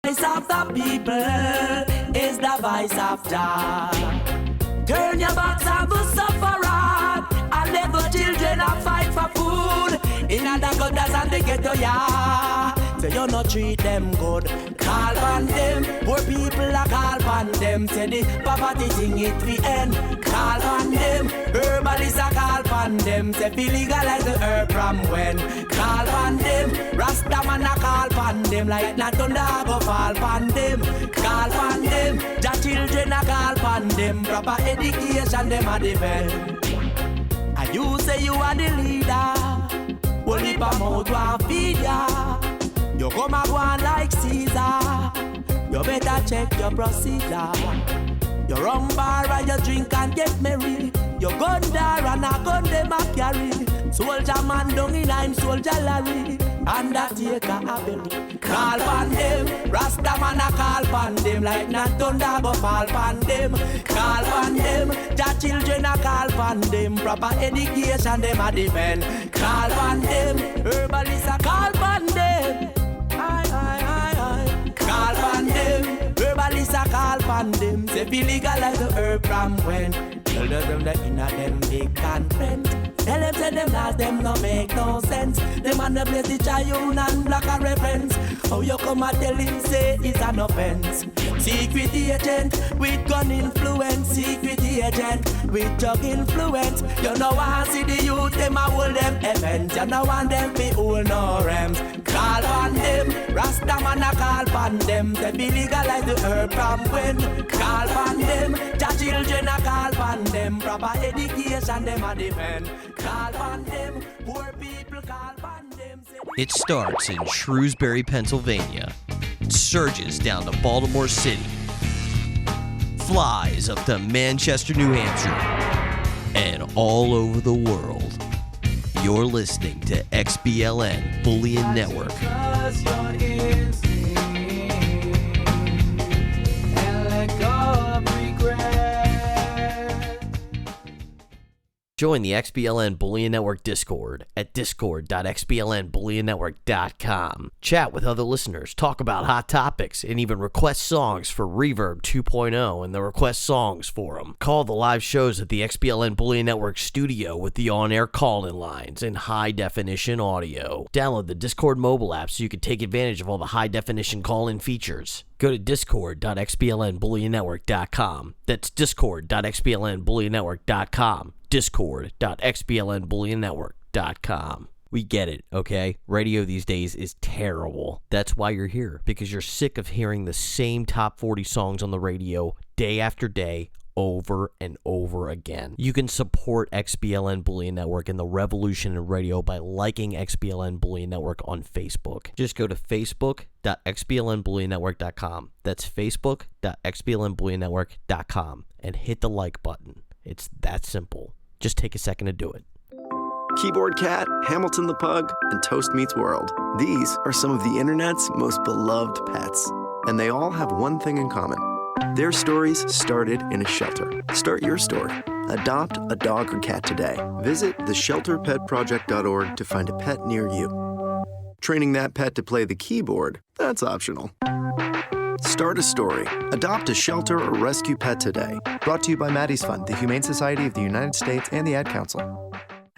voice of the people is the voice of Jah. Turn your backs on the sufferer and let the children a fight for food. In the gutters and the ghetto, yeah. Say you no treat them good. Call on them. Poor people a call on them. Say the poverty thing it fi end. Call on them. Herbalists a call on them. Say fi legalize the herb from when. Call on them. Rastaman a call on them. Like not thunder go fall on them. Call on them. The children a call on them. Proper education them a defend. And you say you are the leader. Only pa mouth wa feed ya. You come and go on like Caesar. You better check your procedure. You run bar and you drink and get merry. You gun there and a gun them a carry. Soldier man down in I'm soldier Larry. Undertaker a belly. Call on them. Rasta man a call on them. Like not thunder go fall on them. Call on them. The children a call on them. Proper education them a defend. Call on them. Herbalists a call on them. Call on them. Herbalists a call on them. Say be legalize the herb from when. Tell them that inna them big conference. Tell them say them last them no make no sense. Them and the place the Chayun and black a reference. How you come and tell him say it's an offense? Secret agent with gun influence. Secret agent with drug influence. You know I see the youth them a hold them events. You know want them be hold no rams. Call on them. Rastaman a call on them. They be legalize the herb from when. Call on them. The children a call on them. Proper education them a defend. Call on them. Poor people call on them. It starts in Shrewsbury, Pennsylvania, surges down to Baltimore City, flies up to Manchester, New Hampshire, and all over the world. You're listening to XBLN Bullion Network. Join the XBLN Bullion Network Discord at discord.xblnbullionetwork.com. Chat with other listeners, talk about hot topics, and even request songs for Reverb 2.0 and the Request Songs Forum. Call the live shows at the XBLN Bullion Network studio with the on-air call-in lines and high-definition audio. Download the Discord mobile app so you can take advantage of all the high-definition call-in features. Go to discord.xblnbullionetwork.com. That's discord.xblnbullionetwork.com. discord.xblnbullionetwork.com. We get it, okay? Radio these days is terrible. That's why you're here, because you're sick of hearing the same top 40 songs on the radio day after day, over and over again. You can support XBLN Bullion Network and the revolution in radio by liking XBLN Bullion Network on Facebook. Just go to facebook.xblnbullionetwork.com. That's facebook.xblnbullionetwork.com and hit the like button. It's that simple. Just take a second to do it. Keyboard Cat, Hamilton the Pug, and Toast Meets World. These are some of the internet's most beloved pets. And they all have one thing in common. Their stories started in a shelter. Start your story. Adopt a dog or cat today. Visit theshelterpetproject.org to find a pet near you. Training that pet to play the keyboard, that's optional. Start a story. Adopt a shelter or rescue pet today. Brought to you by Maddie's Fund, the Humane Society of the United States, and the Ad Council.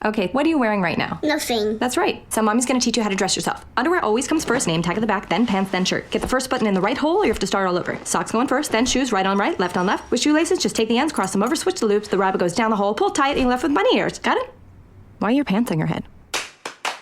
Okay, what are you wearing right now? Nothing. That's right. So mommy's gonna teach you how to dress yourself. Underwear always comes first, name tag at the back, then pants, then shirt. Get the first button in the right hole or you have to start all over. Socks going first, then shoes, right on right, left on left. With shoelaces, just take the ends, cross them over, switch the loops, the rabbit goes down the hole, pull tight, and you're left with bunny ears. Got it? Why are your pants on your head?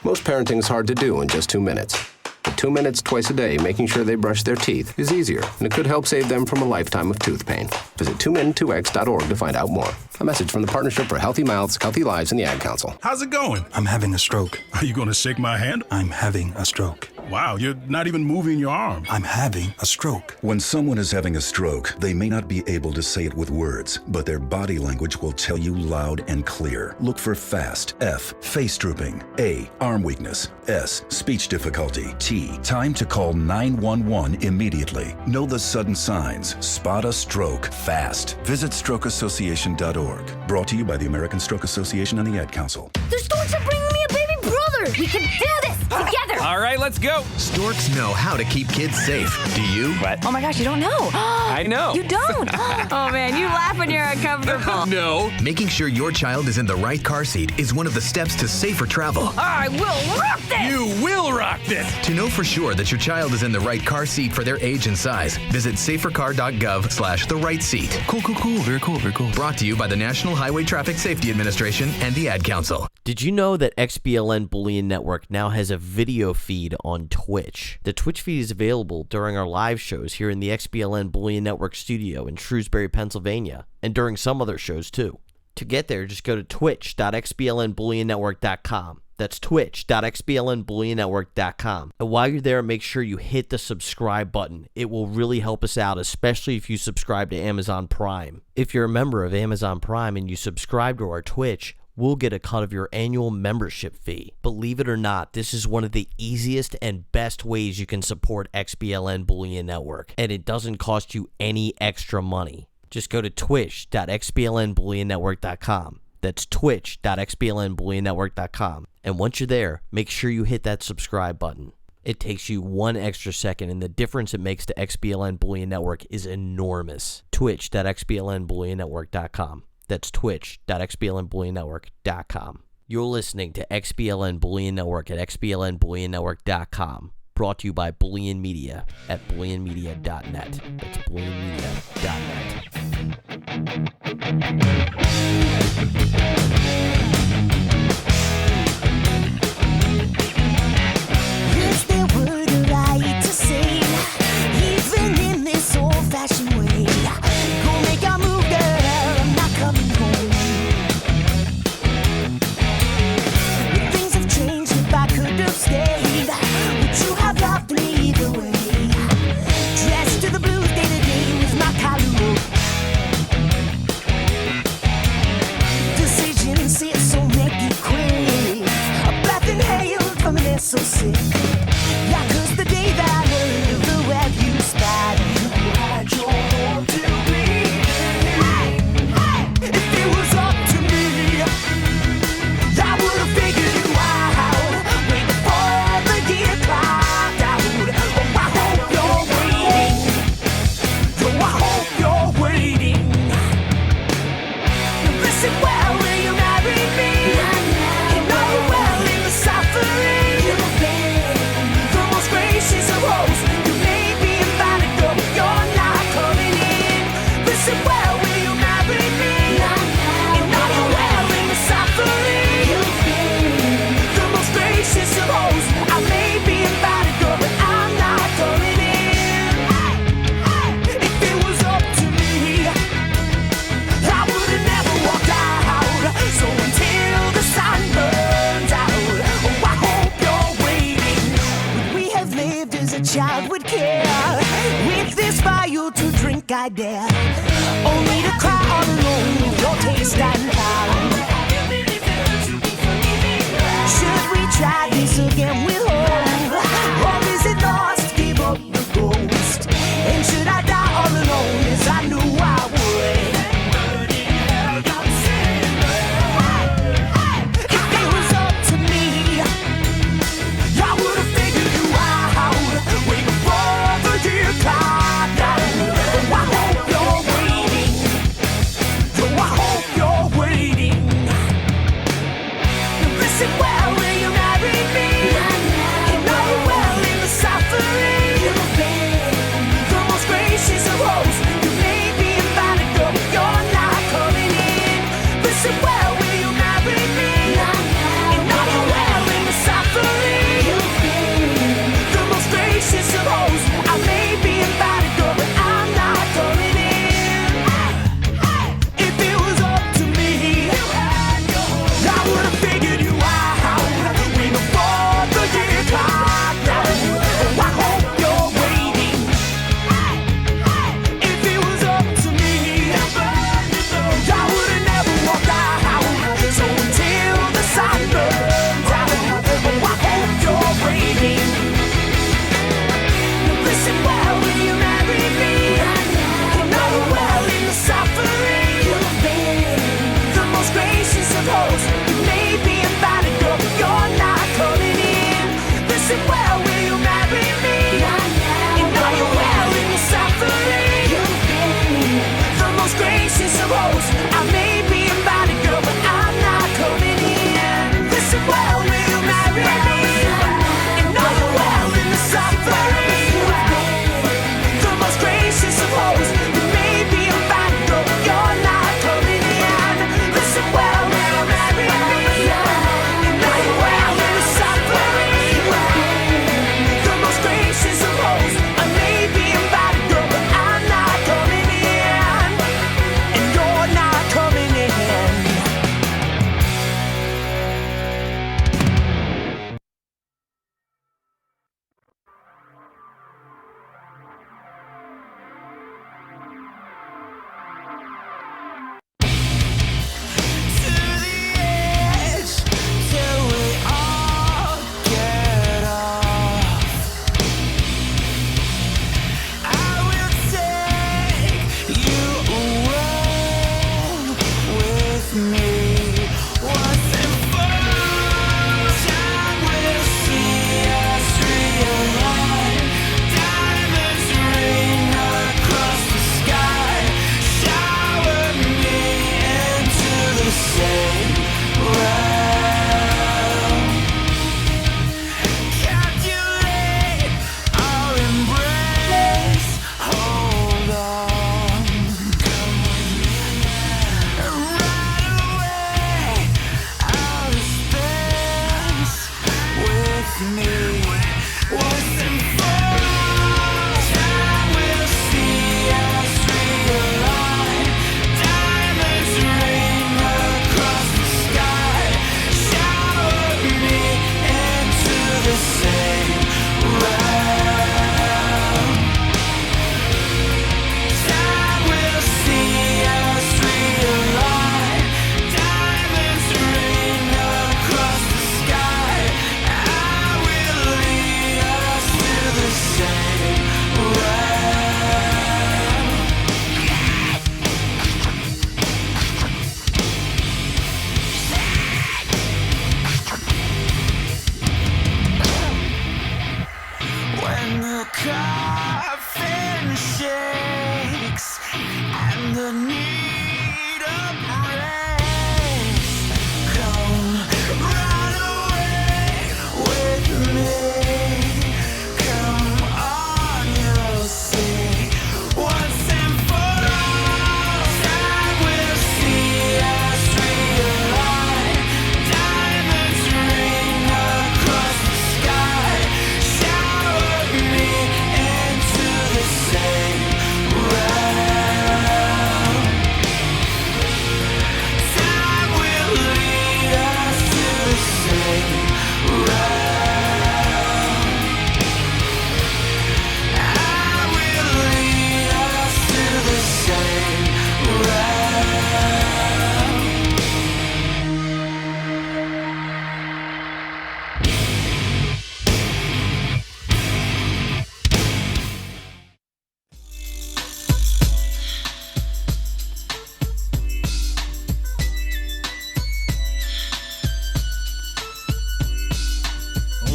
Most parenting is hard to do in just 2 minutes. But 2 minutes twice a day making sure they brush their teeth is easier, and it could help save them from a lifetime of tooth pain. Visit 2min2x.org to find out more. A message from the Partnership for Healthy Mouths, Healthy Lives, and the Ad Council. How's it going? I'm having a stroke. Are you going to shake my hand? I'm having a stroke. Wow, you're not even moving your arm. I'm having a stroke. When someone is having a stroke, they may not be able to say it with words, but their body language will tell you loud and clear. Look for FAST. F, face drooping. A, arm weakness. S, speech difficulty. T, time to call 911 immediately. Know the sudden signs. Spot a stroke fast. Visit strokeassociation.org. Brought to you by the American Stroke Association and the Ad Council. The storks are bringing me a baby brother! We can do this together! All right, let's go. Storks know how to keep kids safe. Do you? What? Oh my gosh, you don't know. I know. You don't? Oh man, you laugh when you're uncomfortable. No. Making sure your child is in the right car seat is one of the steps to safer travel. I will rock this! You will rock this. To know for sure that your child is in the right car seat for their age and size, visit safercar.gov/the-right-seat. Cool. Very cool. Brought to you by the National Highway Traffic Safety Administration and the Ad Council. Did you know that XBLN Bullion Network now has a video feed on Twitch? The Twitch feed is available during our live shows here in the XBLN Bullion Network studio in Shrewsbury, Pennsylvania, and during some other shows too. To get there, just go to twitch.xblnbullionnetwork.com. That's twitch.xblnbullionnetwork.com. And while you're there, make sure you hit the subscribe button. It will really help us out, especially if you subscribe to Amazon Prime. If you're a member of Amazon Prime and you subscribe to our Twitch, we'll get a cut of your annual membership fee. Believe it or not, this is one of the easiest and best ways you can support XBLN Bullion Network, and it doesn't cost you any extra money. Just go to twitch.xblnbullionnetwork.com. That's twitch.xblnbullionnetwork.com. And once you're there, make sure you hit that subscribe button. It takes you 1 extra second, and the difference it makes to XBLN Bullion Network is enormous. Twitch.xblnbullionnetwork.com. That's twitch.xblnbullionnetwork.com. You're listening to XBLN Bullion Network at xblnbullionnetwork.com. Brought to you by Bullion Media at bullionmedia.net. That's bullionmedia.net. Is there word right to say, even in this old-fashioned way? Go make a move, girl, I'm not coming home. Things have changed, if I could have stayed, would you have loved me either way? Dressed to the blues, day to day with my collar. Decisions say so make you quit. A breath inhaled from an SOC. Yeah, 'cause the day that I heard of the web you spied, you had your home to me. If it was up to me, I would have figured you out way before the year clocked out. Oh, I hope you're waiting. Oh, I hope you're waiting. Listen well, will you marry me? You know well in the suffering. You've been the most gracious of hosts. You may be invited, but you're not coming in. Listen well, will you marry me? You know well in the suffering. You've been the most gracious of hosts. I may be invited, but I'm not coming in. If it was up to me, I would have never walked out. So until the sun burns out, oh, I hope you're waiting. Would we have lived as a child would care? With this fire to drink, I dare. Only to cry all alone with your taste and pound. Should we try this again with hope? Or is it lost? Give up the ghost. And should I die all alone as I knew I would? If it was up to me, I would have figured you out way before the year clocked out. Oh, I hope you're waiting. Oh, I hope you're waiting. Listen well, will you marry me? the need of rest. Come run away with me. Come on, you'll see. Once and for all, time will see us realign. Diamonds ring across the sky. Shower me into the same realm. Time will lead us to the same realm. I will lead us to the same realm.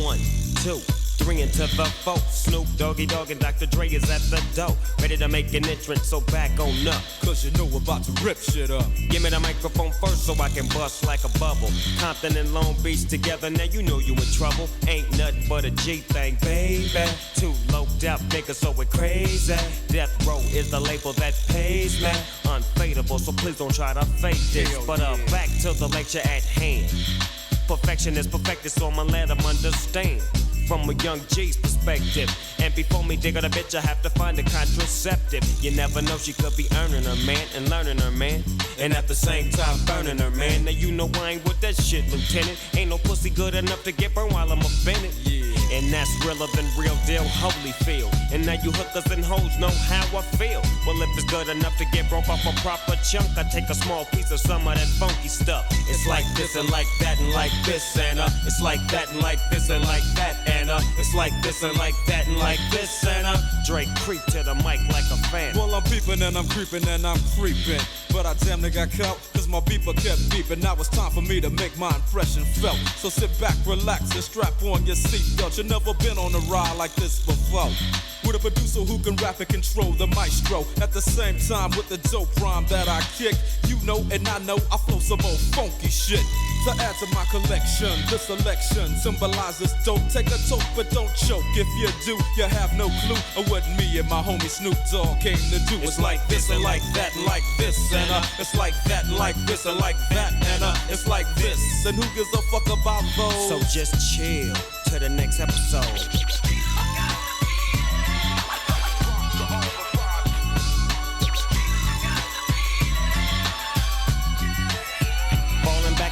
One, two, three into the four. Snoop Doggy Dogg and Dr. Dre is at the door, ready to make an entrance, so back on up. Cause you know we're about to rip shit up. Give me the microphone first so I can bust like a bubble. Compton and Long Beach together, now you know you in trouble. Ain't nothing but a G thing, baby. Too low death niggas, so we're crazy. Death Row is the label that pays me. Unfadable, so please don't try to fake this. But back to the lecture at hand. Perfection is perfected, so I'ma let them understand. From a young G's perspective. And before me dig on a bitch, I have to find a contraceptive. You never know, she could be earning her man and learning her man. And at the same time burning her man. Now you know I ain't with that shit, Lieutenant. Ain't no pussy good enough to get burned while I'm offended. And that's realer than real deal, Holyfield. And now you hookers and hoes know how I feel. Well, if it's good enough to get broke off a proper chunk, I take a small piece of some of that funky stuff. It's like this and like that and like this and it's like that and like this and like that and it's like this and like that and like this and Drake creep to the mic like a fan. Well, I'm peeping and I'm creeping and I'm creeping. But I damn near got caught, cause my beeper kept beeping. Now it's time for me to make my impression felt. So sit back, relax, and strap on your seatbelt. You've never been on a ride like this before. With a producer who can rap and control the maestro. At the same time with the dope rhyme that I kick. You know and I know I flow some old funky shit. To add to my collection, this selection symbolizes dope. Take a toke but don't choke. If you do, you have no clue of what me and my homie Snoop Dogg came to do. It's like this and like that and like this and it's like that and like this and like that and it's like this. And who gives a fuck about those? So just chill to the next episode.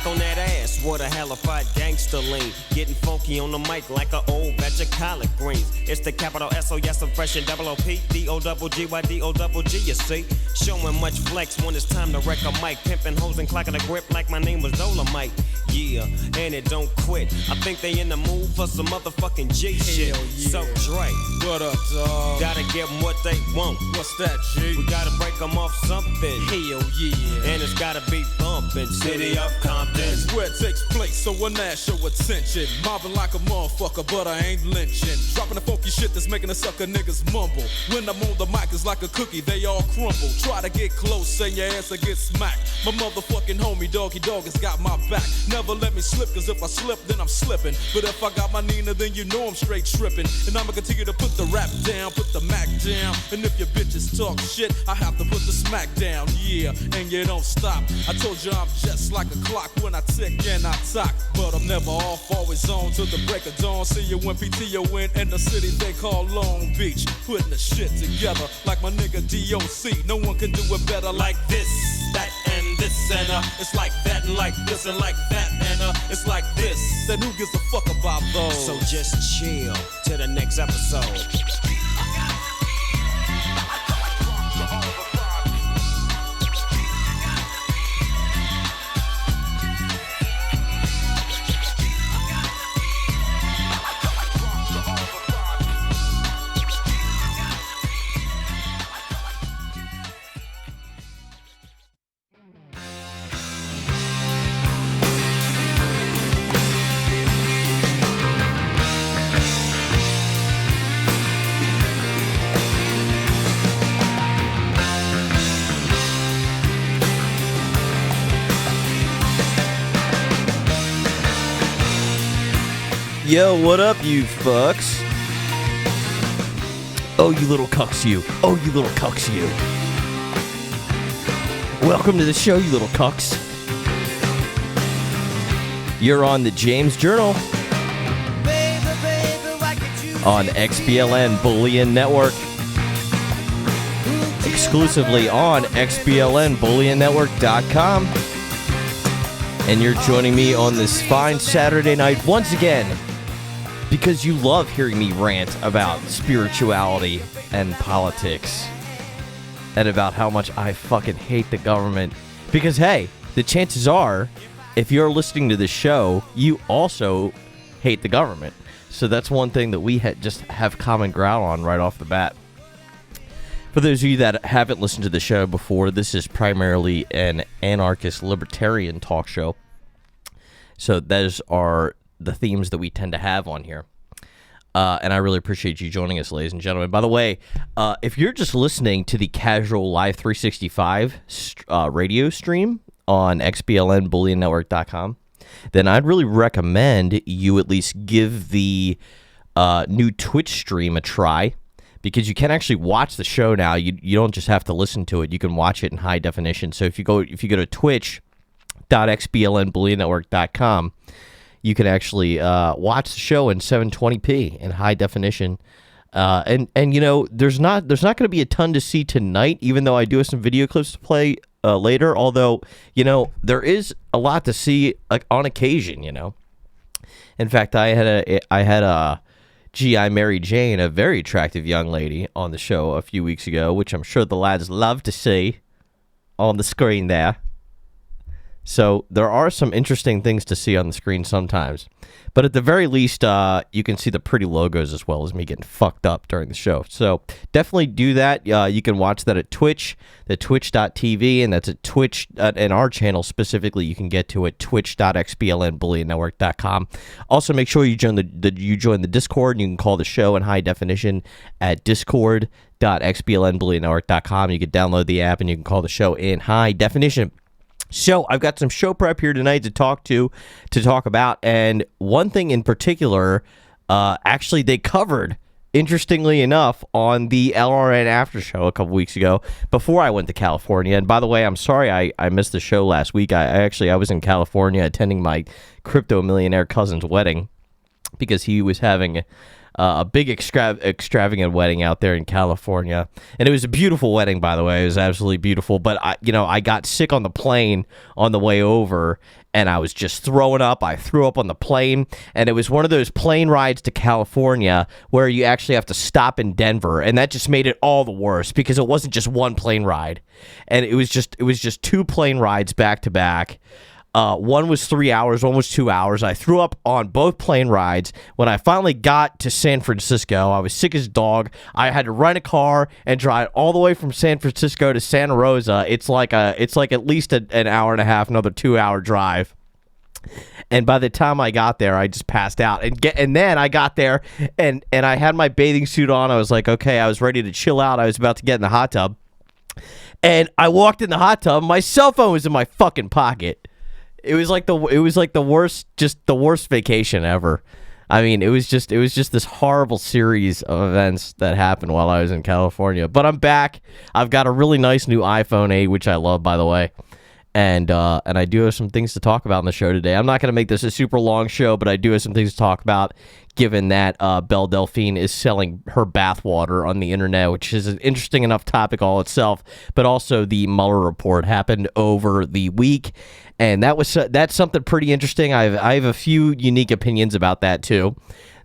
On that ass, what a hellified gangster lean. Getting funky on the mic like an old batch of collard greens. It's the capital S-O, yes, I'm fresh and double O-P, D-O-double-G-Y-D-O-double-G, you see. Showing much flex when it's time to wreck a mic. Pimping hoes and clocking a grip like my name was Dolomite. Yeah, and it don't quit. I think they in the mood for some motherfucking G shit. Yeah. So Dre, what up, dog? Gotta give them what they want. What's that, G? We gotta break them off something. Hell yeah. And it's gotta be bumpin'. City of Compton. It's where it takes place, so when that show attention. Mobbing like a motherfucker, but I ain't lynching. Dropping the funky shit that's making the sucker niggas mumble. When I'm on the mic, it's like a cookie, they all crumble. Try to get close, and your ass will get smacked. My motherfucking homie, Doggy Dogg, has got my back. Never let me slip, cause if I slip, then I'm slipping. But if I got my Nina, then you know I'm straight tripping. And I'ma continue to put the rap down, put the Mac down. And if your bitches talk shit, I have to put the smack down. Yeah, and you don't stop. I told you I'm just like a clock when I tick and I talk. But I'm never off, always on till the break of dawn. See you when PTO in the city they call Long Beach. Putting the shit together like my nigga DOC. No one can do it better like this, that, and this. And it's like that and like this and like that. And it's like this. Then who gives a fuck about those? So just chill to the next episode. Yo, what up, you fucks? Oh, you little cucks, you. Oh, you little cucks, you. Welcome to the show, you little cucks. You're on the James Journal on XBLN Bullion Network. Exclusively on XBLNBullionNetwork.com. And you're joining me on this fine Saturday night once again because you love hearing me rant about spirituality and politics and about how much I fucking hate the government. Because, hey, the chances are, if you're listening to this show, you also hate the government. So that's one thing that we just have common ground on right off the bat. For those of you that haven't listened to the show before, this is primarily an anarchist libertarian talk show. So those are the themes that we tend to have on here. And I really appreciate you joining us, ladies and gentlemen. By the way, if you're just listening to the Casual Live 365 radio stream on XBLNBullionNetwork.com, then I'd really recommend you at least give the new Twitch stream a try, because you can actually watch the show now. You don't just have to listen to it. You can watch it in high definition. So if you go to twitch.xblnbullionnetwork.com, you can actually watch the show in 720p in high definition. And you know, there's not going to be a ton to see tonight, even though I do have some video clips to play later. Although, you know, there is a lot to see on occasion. You know, in fact, I had a G.I. Mary Jane, a very attractive young lady, on the show a few weeks ago, which I'm sure the lads love to see on the screen there. So there are some interesting things to see on the screen sometimes. But at the very least, you can see the pretty logos as well as me getting fucked up during the show. So definitely do that. You can watch that at Twitch, the twitch.tv, and that's at Twitch, and our channel specifically you can get to at twitch.xblnbullionnetwork.com. Also, make sure you join the Discord, and you can call the show in high definition at discord.xblnbullionnetwork.com. You can download the app, and you can call the show in high definition. So I've got some show prep here tonight to talk about, and one thing in particular, actually they covered, interestingly enough, on the LRN After Show a couple weeks ago before I went to California. And by the way, I'm sorry I missed the show last week. I was in California attending my crypto millionaire cousin's wedding because he was having a big extravagant wedding out there in California, and it was a beautiful wedding, by the way. It was absolutely beautiful. But I got sick on the plane on the way over, and I was just throwing up. I threw up on the plane, and it was one of those plane rides to California where you actually have to stop in Denver, and that just made it all the worse because it wasn't just one plane ride, and it was just two plane rides back to back. One was 3 hours, one was 2 hours. I threw up on both plane rides. When I finally got to San Francisco, I was sick as a dog. I had to rent a car and drive all the way from San Francisco to Santa Rosa. It's like at least an hour and a half, another 2 hour drive. And by the time I got there, I just passed out. And then I got there, and I had my bathing suit on. I was like, okay, I was ready to chill out. I was about to get in the hot tub. And I walked in the hot tub. My cell phone was in my fucking pocket. It was like the worst vacation ever. I mean, it was just this horrible series of events that happened while I was in California. But I'm back. I've got a really nice new iPhone 8, which I love, by the way. And I do have some things to talk about in the show today. I'm not going to make this a super long show, but I do have some things to talk about, given that Belle Delphine is selling her bathwater on the internet, which is an interesting enough topic all itself. But also the Mueller report happened over the week, and that's something pretty interesting. I have a few unique opinions about that too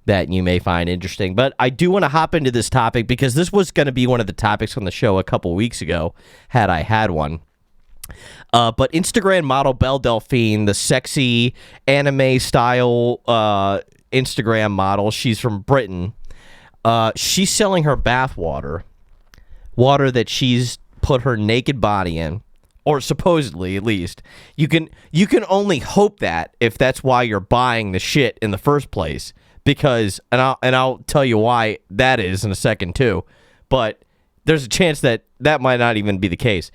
that you may find interesting. But I do want to hop into this topic because this was going to be one of the topics on the show a couple weeks ago, had I had one. But Instagram model Belle Delphine, the sexy anime style Instagram model, she's from Britain. She's selling her bathwater, water that she's put her naked body in, or supposedly at least. You can only hope that if that's why you're buying the shit in the first place, because and I'll tell you why that is in a second too. But there's a chance that might not even be the case.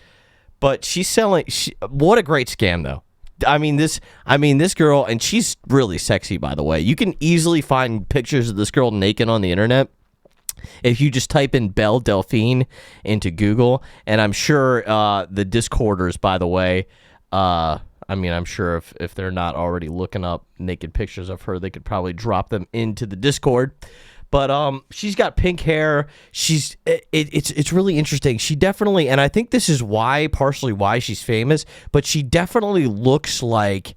But she's selling. What a great scam, though. this girl, and she's really sexy, by the way. You can easily find pictures of this girl naked on the internet if you just type in Belle Delphine into Google. And I'm sure the Discorders, by the way, I'm sure if they're not already looking up naked pictures of her, they could probably drop them into the Discord. But she's got pink hair. It's really interesting. She definitely, and I think this is partially why she's famous, but she definitely looks like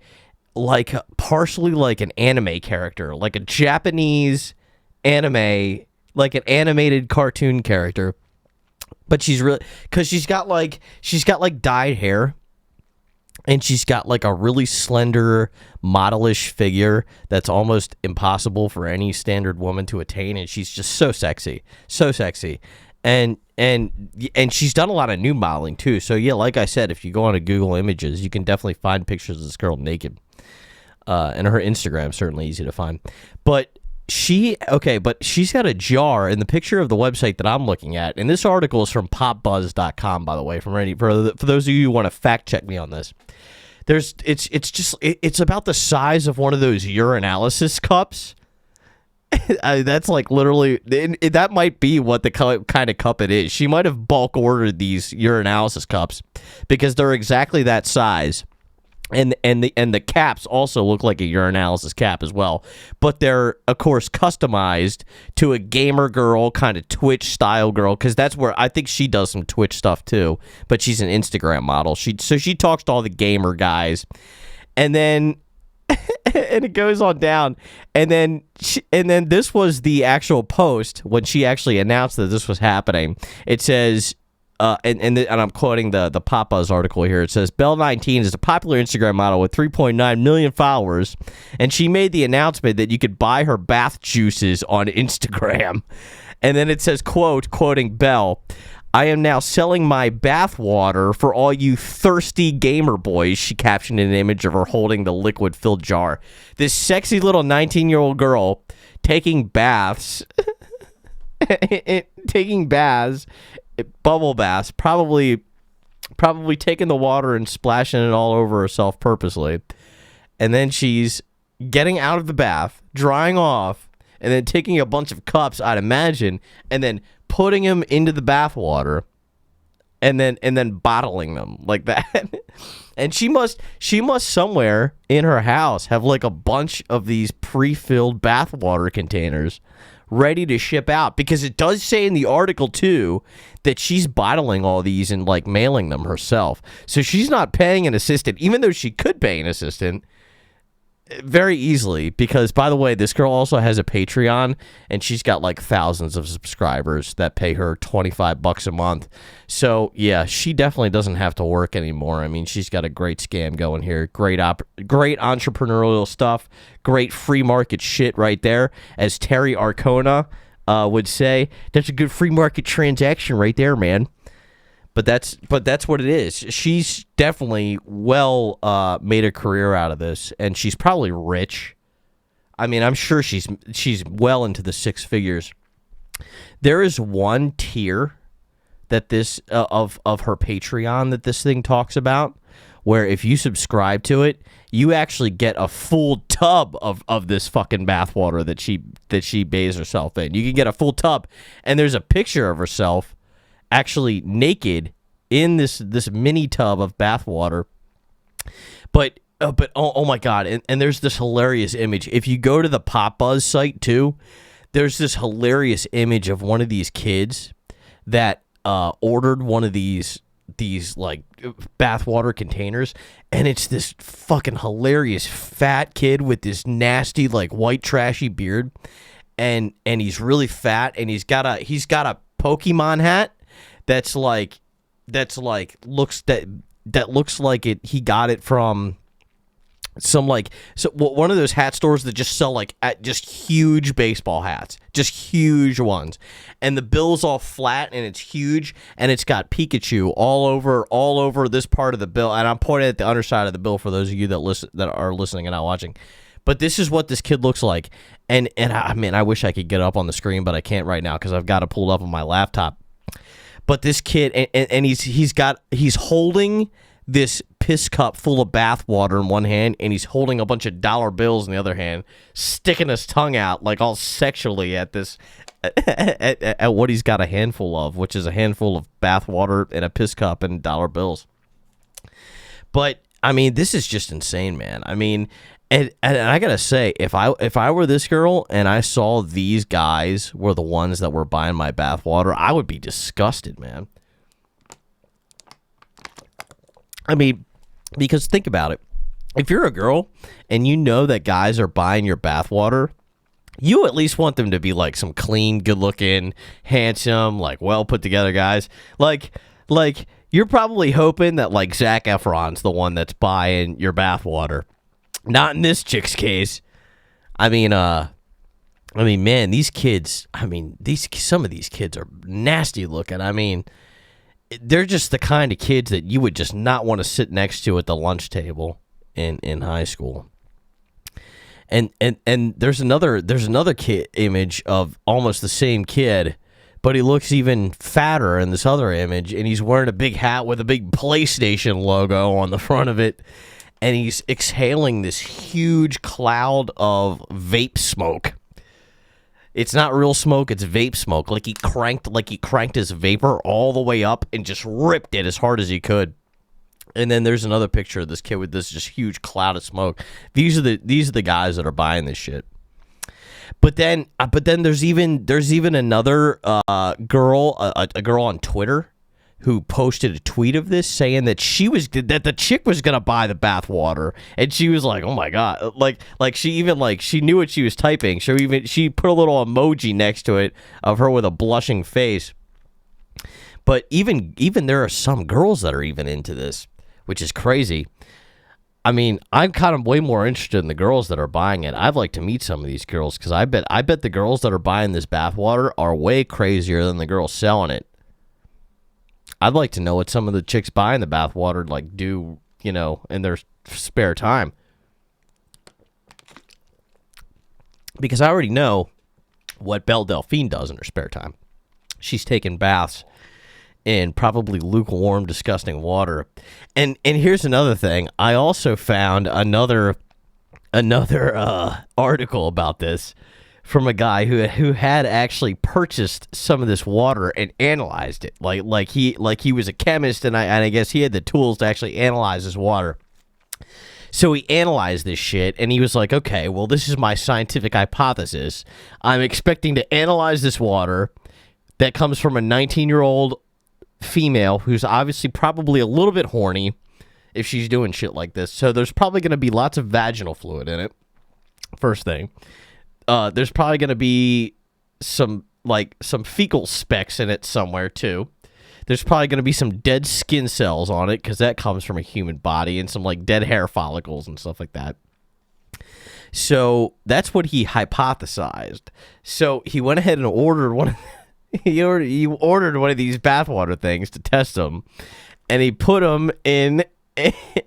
partially like an anime character, like a Japanese anime, like an animated cartoon character. But she's really, because she's got like dyed hair. And she's got like a really slender, modelish figure that's almost impossible for any standard woman to attain. And she's just so sexy, and she's done a lot of new modeling too. So yeah, like I said, if you go on to Google Images, you can definitely find pictures of this girl naked. And her Instagram certainly easy to find. But she's got a jar in the picture of the website that I'm looking at, and this article is from popbuzz.com, by the way, for those of you who want to fact check me on this. It's about the size of one of those urinalysis cups. That's like literally, that might be what the kind of cup it is. She might have bulk ordered these urinalysis cups because they're exactly that size. And the caps also look like a urinalysis cap as well, but they're of course customized to a gamer girl, kind of Twitch style girl, because that's where I think she does some Twitch stuff too. But she's an Instagram model. She talks to all the gamer guys, and then and it goes on down, and then this was the actual post when she actually announced that this was happening. It says. And I'm quoting the Papa's article here. It says, Belle 19 is a popular Instagram model with 3.9 million followers, and she made the announcement that you could buy her bath juices on Instagram. And then it says, quoting Belle, I am now selling my bath water for all you thirsty gamer boys. She captioned an image of her holding the liquid-filled jar. This sexy little 19-year-old girl taking baths, bubble baths, probably taking the water and splashing it all over herself purposely, and then she's getting out of the bath, drying off, and then taking a bunch of cups, I'd imagine, and then putting them into the bath water, and then bottling them like that. And she must somewhere in her house have like a bunch of these pre-filled bath water containers ready to ship out, because it does say in the article too that she's bottling all these and like mailing them herself. So she's not paying an assistant, even though she could pay an assistant very easily, because by the way, this girl also has a Patreon, and she's got like thousands of subscribers that pay her $25 a month. So yeah, she definitely doesn't have to work anymore. I mean, she's got a great scam going here. Great entrepreneurial stuff. Great free market shit right there, as Terry Arcona would say. That's a good free market transaction right there, man. But that's what it is. She's definitely made a career out of this, and she's probably rich. I mean, I'm sure she's well into the six figures. There is one tier that this of her Patreon that this thing talks about, where if you subscribe to it, you actually get a full tub of this fucking bathwater that she bathes herself in. You can get a full tub, and there's a picture of herself actually naked in this mini tub of bathwater. But oh my god, and there's this hilarious image. If you go to the Pop Buzz site too, there's this hilarious image of one of these kids that ordered one of these like bathwater containers, and it's this fucking hilarious fat kid with this nasty like white trashy beard, and he's really fat, and he's got a Pokemon hat that looks like he got it from some one of those hat stores that just sell just huge baseball hats, just huge ones, and the bill's all flat and it's huge, and it's got Pikachu all over this part of the bill, and I'm pointing at the underside of the bill for those of you that are listening and not watching. But this is what this kid looks like, and I mean, I wish I could get it up on the screen, but I can't right now because I've got it pulled up on my laptop. But this kid, and he's holding this piss cup full of bath water in one hand, and he's holding a bunch of dollar bills in the other hand, sticking his tongue out like all sexually at this at what he's got a handful of, which is a handful of bath water and a piss cup and dollar bills. But I mean, this is just insane, man. I mean, and I gotta say, if I were this girl and I saw these guys were the ones that were buying my bath water, I would be disgusted, man. I mean, because think about it. If you're a girl and you know that guys are buying your bath water, you at least want them to be like some clean, good-looking, handsome, like well put together guys. Like you're probably hoping that like Zac Efron's the one that's buying your bath water. Not in this chick's case. I mean, man, these kids. I mean, some of these kids are nasty looking. I mean, they're just the kind of kids that you would just not want to sit next to at the lunch table in high school. And there's another kid image of almost the same kid, but he looks even fatter in this other image, and he's wearing a big hat with a big PlayStation logo on the front of it, and he's exhaling this huge cloud of vape smoke. It's not real smoke, it's vape smoke. Like he cranked his vapor all the way up and just ripped it as hard as he could. And then there's another picture of this kid with this just huge cloud of smoke. These are the guys that are buying this shit. But then there's even another girl, a girl on Twitter, who posted a tweet of this saying that that the chick was gonna buy the bath water, and she was like, oh my god, like she knew what she was typing. She put a little emoji next to it of her with a blushing face. But even there are some girls that are even into this, which is crazy. I mean, I'm kind of way more interested in the girls that are buying it. I'd like to meet some of these girls, because I bet the girls that are buying this bathwater are way crazier than the girls selling it. I'd like to know what some of the chicks buying the bathwater like do, in their spare time. Because I already know what Belle Delphine does in her spare time. She's taking baths in probably lukewarm, disgusting water. And here's another thing. I also found another article about this from a guy who had actually purchased some of this water and analyzed it. Like he was a chemist, and I guess he had the tools to actually analyze this water. So he analyzed this shit, and he was like, okay, well, this is my scientific hypothesis. I'm expecting to analyze this water that comes from a 19-year-old female who's obviously probably a little bit horny if she's doing shit like this. So there's probably going to be lots of vaginal fluid in it, first thing. There's probably going to be some fecal specks in it somewhere, too. There's probably going to be some dead skin cells on it, because that comes from a human body, and some like dead hair follicles and stuff like that. So that's what he hypothesized. So he went ahead and ordered he ordered one of these bathwater things to test them, and he put them in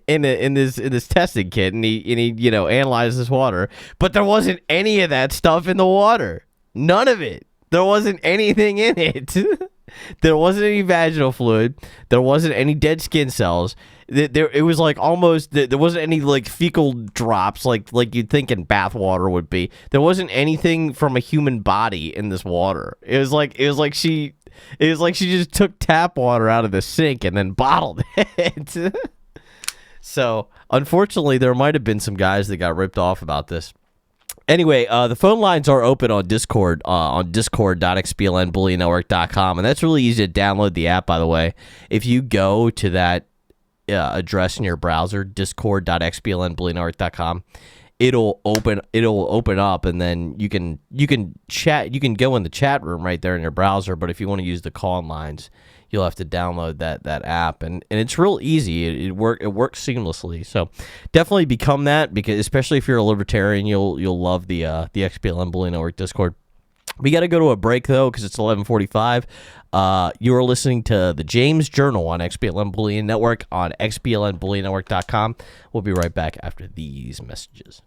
this testing kit, and he analyzed this water, but there wasn't any of that stuff in the water. None of it. There wasn't anything in it. There wasn't any vaginal fluid. There wasn't any dead skin cells. It was like almost there wasn't any like fecal drops like you'd think in bath water would be. There wasn't anything from a human body in this water. It was like she just took tap water out of the sink and then bottled it. So, unfortunately, there might have been some guys that got ripped off about this. Anyway, the phone lines are open on Discord, on discord.xblnbullionetwork.com, and that's really easy to download the app, by the way. If you go to that address in your browser, discord.xblnbullionetwork.com, it'll open up, and then you can chat. You can go in the chat room right there in your browser, but if you want to use the call lines, you'll have to download that app, and it's real easy. It works seamlessly. So definitely become that, because especially if you're a libertarian, you'll love the XBLN Bullion Network Discord. We got to go to a break though, because it's 11:45. You are listening to the James Journal on XBLN Bullion Network on xblnbullionetwork.com. We'll be right back after these messages.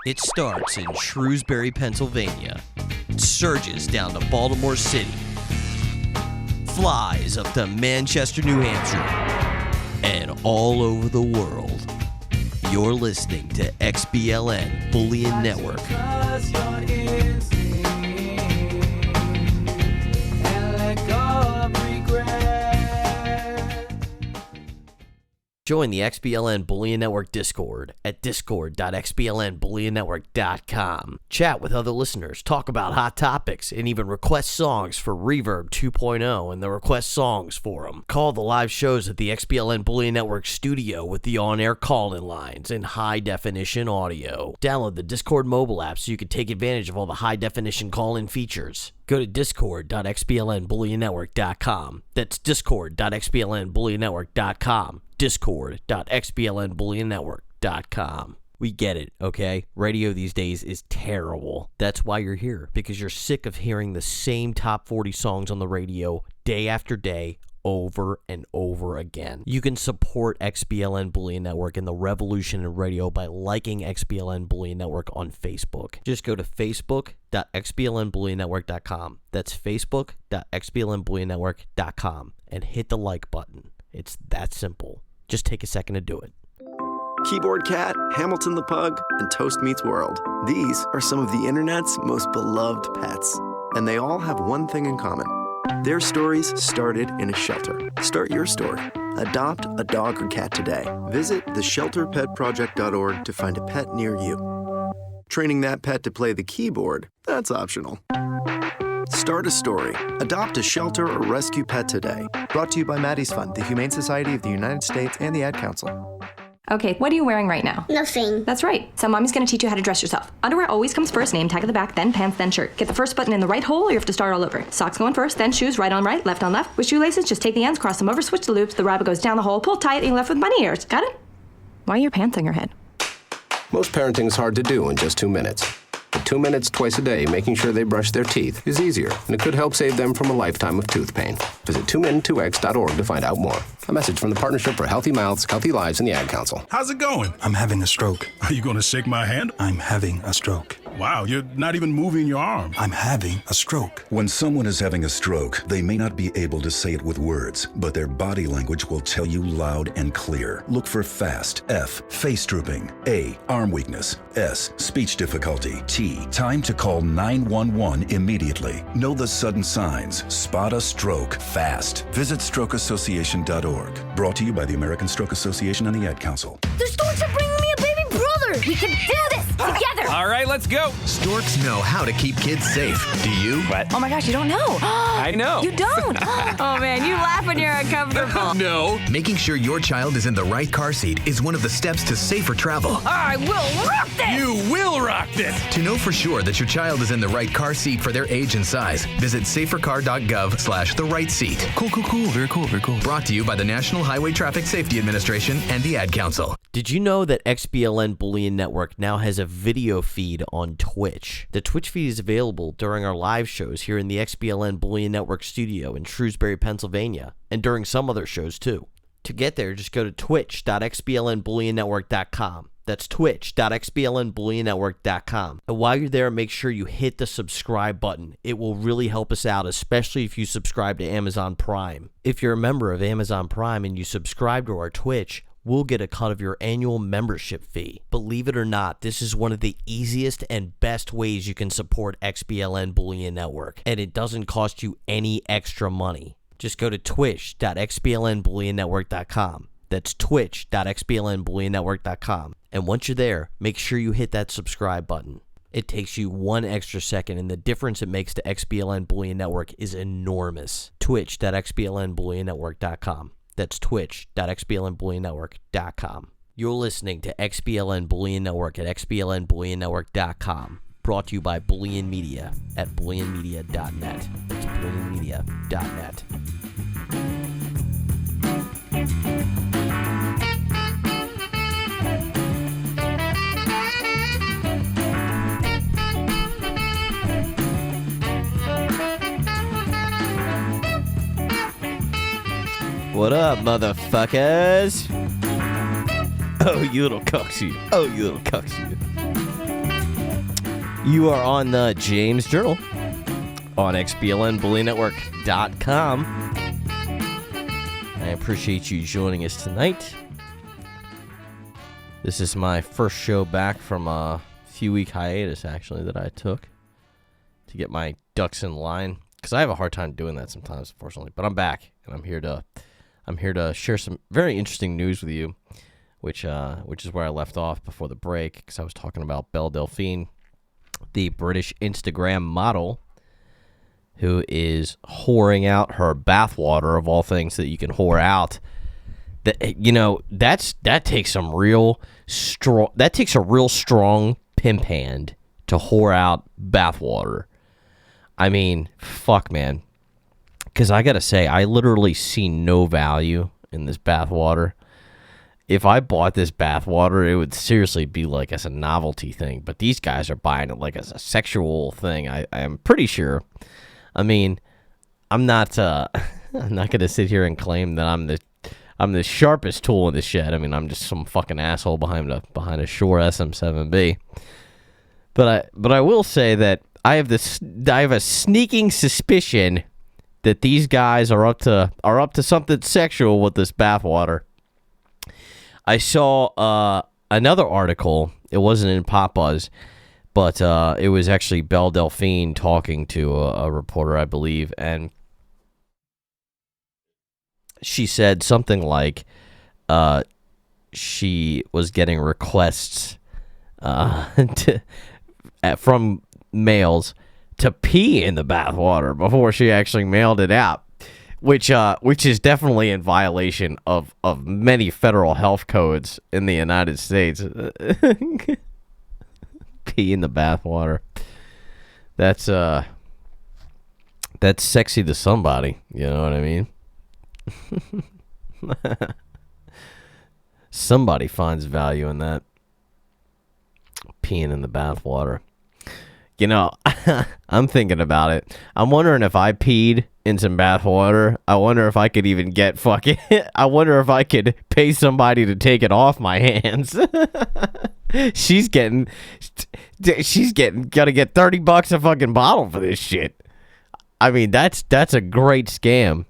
It starts in Shrewsbury, Pennsylvania, surges down to Baltimore City, flies up to Manchester, New Hampshire, and all over the world. You're listening to XBLN Bullion Network. Join the XBLN Bullion Network Discord at discord.xblnbullionetwork.com. Chat with other listeners, talk about hot topics, and even request songs for Reverb 2.0 and the Request Songs Forum. Call the live shows at the XBLN Bullion Network studio with the on-air call-in lines and high-definition audio. Download the Discord mobile app so you can take advantage of all the high-definition call-in features. Go to discord.xblnbullionetwork.com. That's discord.xblnbullionetwork.com. discord.xblnbullionetwork.com. We get it, okay? Radio these days is terrible. That's why you're here, because you're sick of hearing the same top 40 songs on the radio day after day, over and over again. You can support XBLN Bullion Network and the revolution in radio by liking XBLN Bullion Network on Facebook. Just go to facebook.xblnbullionetwork.com. That's facebook.xblnbullionetwork.com and hit the like button. It's that simple. Just take a second to do it. Keyboard Cat, Hamilton the Pug, and Toast Meets World. These are some of the internet's most beloved pets. And they all have one thing in common. Their stories started in a shelter. Start your story. Adopt a dog or cat today. Visit theshelterpetproject.org to find a pet near you. Training that pet to play the keyboard, that's optional. Start a story. Adopt a shelter or rescue pet today. Brought to you by Maddie's Fund, the Humane Society of the United States, and the Ad Council. Okay, what are you wearing right now? Nothing. That's right. So mommy's gonna teach you how to dress yourself. Underwear always comes first, name tag at the back, then pants, then shirt. Get the first button in the right hole or you have to start all over. Socks going first, then shoes, right on right, left on left. With shoelaces, just take the ends, cross them over, switch the loops, the rabbit goes down the hole, pull tight, and you're left with bunny ears. Got it? Why are your pants on your head? Most parenting is hard to do in just 2 minutes. But 2 minutes twice a day making sure they brush their teeth is easier, and it could help save them from a lifetime of tooth pain. Visit 2min2x.org to find out more. A message from the Partnership for Healthy Mouths, Healthy Lives, and the Ad Council. How's it going? I'm having a stroke. Are you going to shake my hand? I'm having a stroke. Wow, you're not even moving your arm. I'm having a stroke. When someone is having a stroke, they may not be able to say it with words, but their body language will tell you loud and clear. Look for FAST. F. Face drooping. A. Arm weakness. S. Speech difficulty. T. Time to call 911 immediately. Know the sudden signs. Spot a stroke fast. Visit strokeassociation.org. Brought to you by the American Stroke Association and the Ad Council. The storks are bringing me a baby brother. We can do this together. All right, let's go. Storks know how to keep kids safe. Do you? What? Oh my gosh, you don't know. I know. You don't. Oh man, you laugh when you're uncomfortable. No. Making sure your child is in the right car seat is one of the steps to safer travel. I will rock this. You will rock this. To know for sure that your child is in the right car seat for their age and size, visit safercar.gov/the-right-seat. Cool. Very cool. Brought to you by the National Highway Traffic Safety Administration and the Ad Council. Did you know that XBLN Bullion Network now has a video feed on Twitch? The Twitch feed is available during our live shows here in the XBLN Bullion Network studio in Shrewsbury, Pennsylvania, and during some other shows too. To get there, just go to twitch.xblnbullionetwork.com. That's twitch.xblnbullionetwork.com. And while you're there, make sure you hit the subscribe button. It will really help us out, especially if you subscribe to Amazon Prime. If you're a member of Amazon Prime and you subscribe to our Twitch, we'll get a cut of your annual membership fee. Believe it or not, this is one of the easiest and best ways you can support XBLN Bullion Network, and it doesn't cost you any extra money. Just go to twitch.xblnbullionetwork.com. That's twitch.xblnbullionetwork.com. And once you're there, make sure you hit that subscribe button. It takes you 1 extra second, and the difference it makes to XBLN Bullion Network is enormous. Twitch.xblnbullionetwork.com. That's twitch.xblnbullionetwork.com. You're listening to XBLN Bullion Network at xblnbullionetwork.com. Brought to you by Bullion Media at bullionmedia.net. That's bullionmedia.net. What up, motherfuckers? Oh, you little cucks, you. Oh, you little cucks, you. You are on the James Journal on XBLNBullionNetwork.com. appreciate you joining us tonight. This is my first show back from a few-week hiatus, actually, that I took to get my ducks in line, because I have a hard time doing that sometimes, unfortunately. But I'm back, and I'm here to share some very interesting news with you, which is where I left off before the break, because I was talking about Belle Delphine, the British Instagram model, who is whoring out her bathwater, of all things that you can whore out. That takes some real strong. That takes a real strong pimp hand to whore out bathwater. I mean, fuck, man. Because I gotta say, I literally see no value in this bathwater. If I bought this bathwater, it would seriously be like as a novelty thing. But these guys are buying it like as a sexual thing. I am pretty sure. I mean, I'm not gonna sit here and claim that I'm the sharpest tool in the shed. I mean, I'm just some fucking asshole behind a Shure SM7B. But I will say that I have a sneaking suspicion that these guys are up to something sexual with this bathwater. I saw another article. It wasn't in Pop Buzz, but it was actually Belle Delphine talking to a reporter, I believe, and she said something like she was getting requests from males to pee in the bathwater before she actually mailed it out, which is definitely in violation of many federal health codes in the United States. Pee in the bathwater. That's sexy to somebody, you know what I mean? Somebody finds value in that. Peeing in the bathwater. You know, I'm thinking about it. I'm wondering if I peed in some bathwater, I wonder if I could even get fucking... I wonder if I could pay somebody to take it off my hands. She's gotta get $30 a fucking bottle for this shit. I mean, that's a great scam.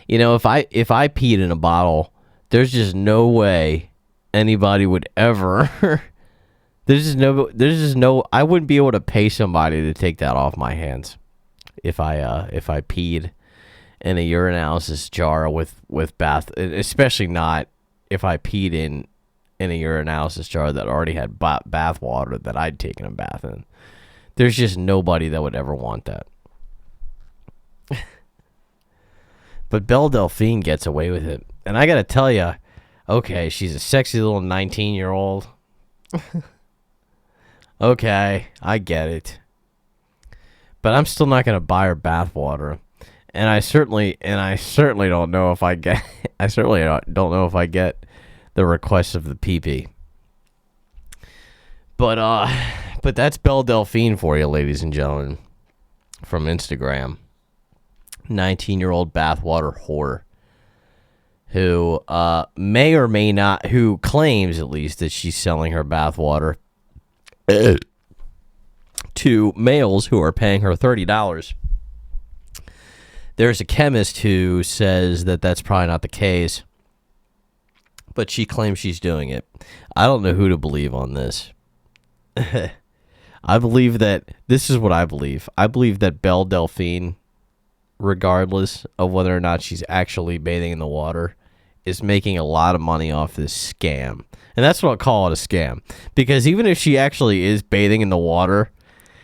You know, if I peed in a bottle, there's just no way anybody would ever. There's just no. I wouldn't be able to pay somebody to take that off my hands if I peed in a urinalysis jar with bath, especially not if I peed in a urinalysis jar that already had bath water that I'd taken a bath in. There's just nobody that would ever want that. But Belle Delphine gets away with it. And I gotta tell you, okay, she's a sexy little 19-year-old. Okay, I get it. But I'm still not gonna buy her bathwater. And I certainly don't know if I get don't know if I get the request of the PP. But that's Belle Delphine for you, ladies and gentlemen, from Instagram. 19-year-old bathwater whore who may or may not, who claims at least that she's selling her bathwater to males who are paying her $30. There's a chemist who says that that's probably not the case, but she claims she's doing it. I don't know who to believe on this. I believe that, this is what I believe. I believe that Belle Delphine, regardless of whether or not she's actually bathing in the water, is making a lot of money off this scam. And that's what I'll call it, a scam. Because even if she actually is bathing in the water,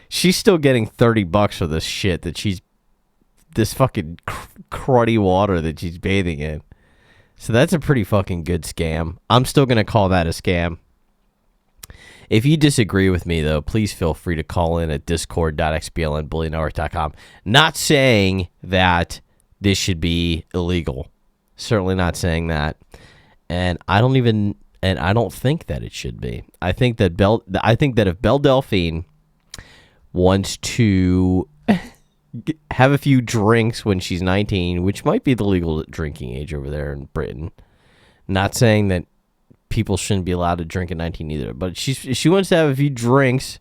she's still getting $30 for this shit that she's, this fucking cruddy water that she's bathing in. So that's a pretty fucking good scam. I'm still going to call that a scam. If you disagree with me, though, please feel free to call in at discord.xblnbullionetwork.com. Not saying that this should be illegal. Certainly not saying that. And I don't think that it should be. I think that if Belle Delphine wants to have a few drinks when she's 19, which might be the legal drinking age over there in Britain. Not saying that people shouldn't be allowed to drink at 19 either, but she wants to have a few drinks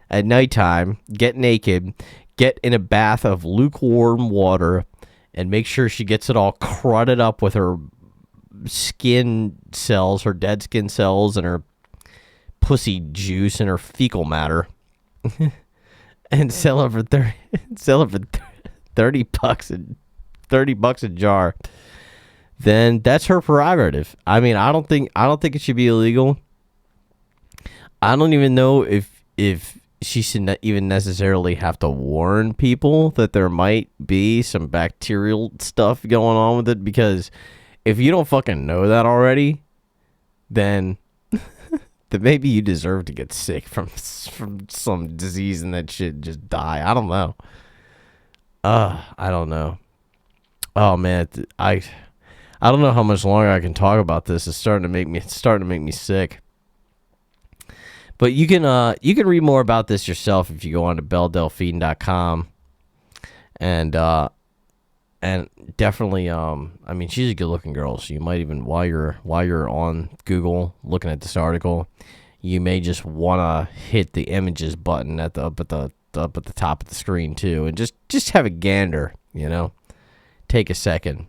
at nighttime, get naked, get in a bath of lukewarm water, and make sure she gets it all crudded up with her skin cells, her dead skin cells, and her pussy juice and her fecal matter, and sell it for $30 a jar, then that's her prerogative. I mean, I don't think it should be illegal. I don't even know if she should even necessarily have to warn people that there might be some bacterial stuff going on with it, because if you don't fucking know that already, then maybe you deserve to get sick from some disease and that shit just die. I don't know. I don't know. Oh man, I don't know how much longer I can talk about this. It's starting to make me sick. But you can read more about this yourself if you go on to belledelphine.com, and definitely I mean, she's a good-looking girl, so you might even while you're on Google looking at this article, you may just want to hit the images button up at the top of the screen too, and just have a gander, you know. Take a second.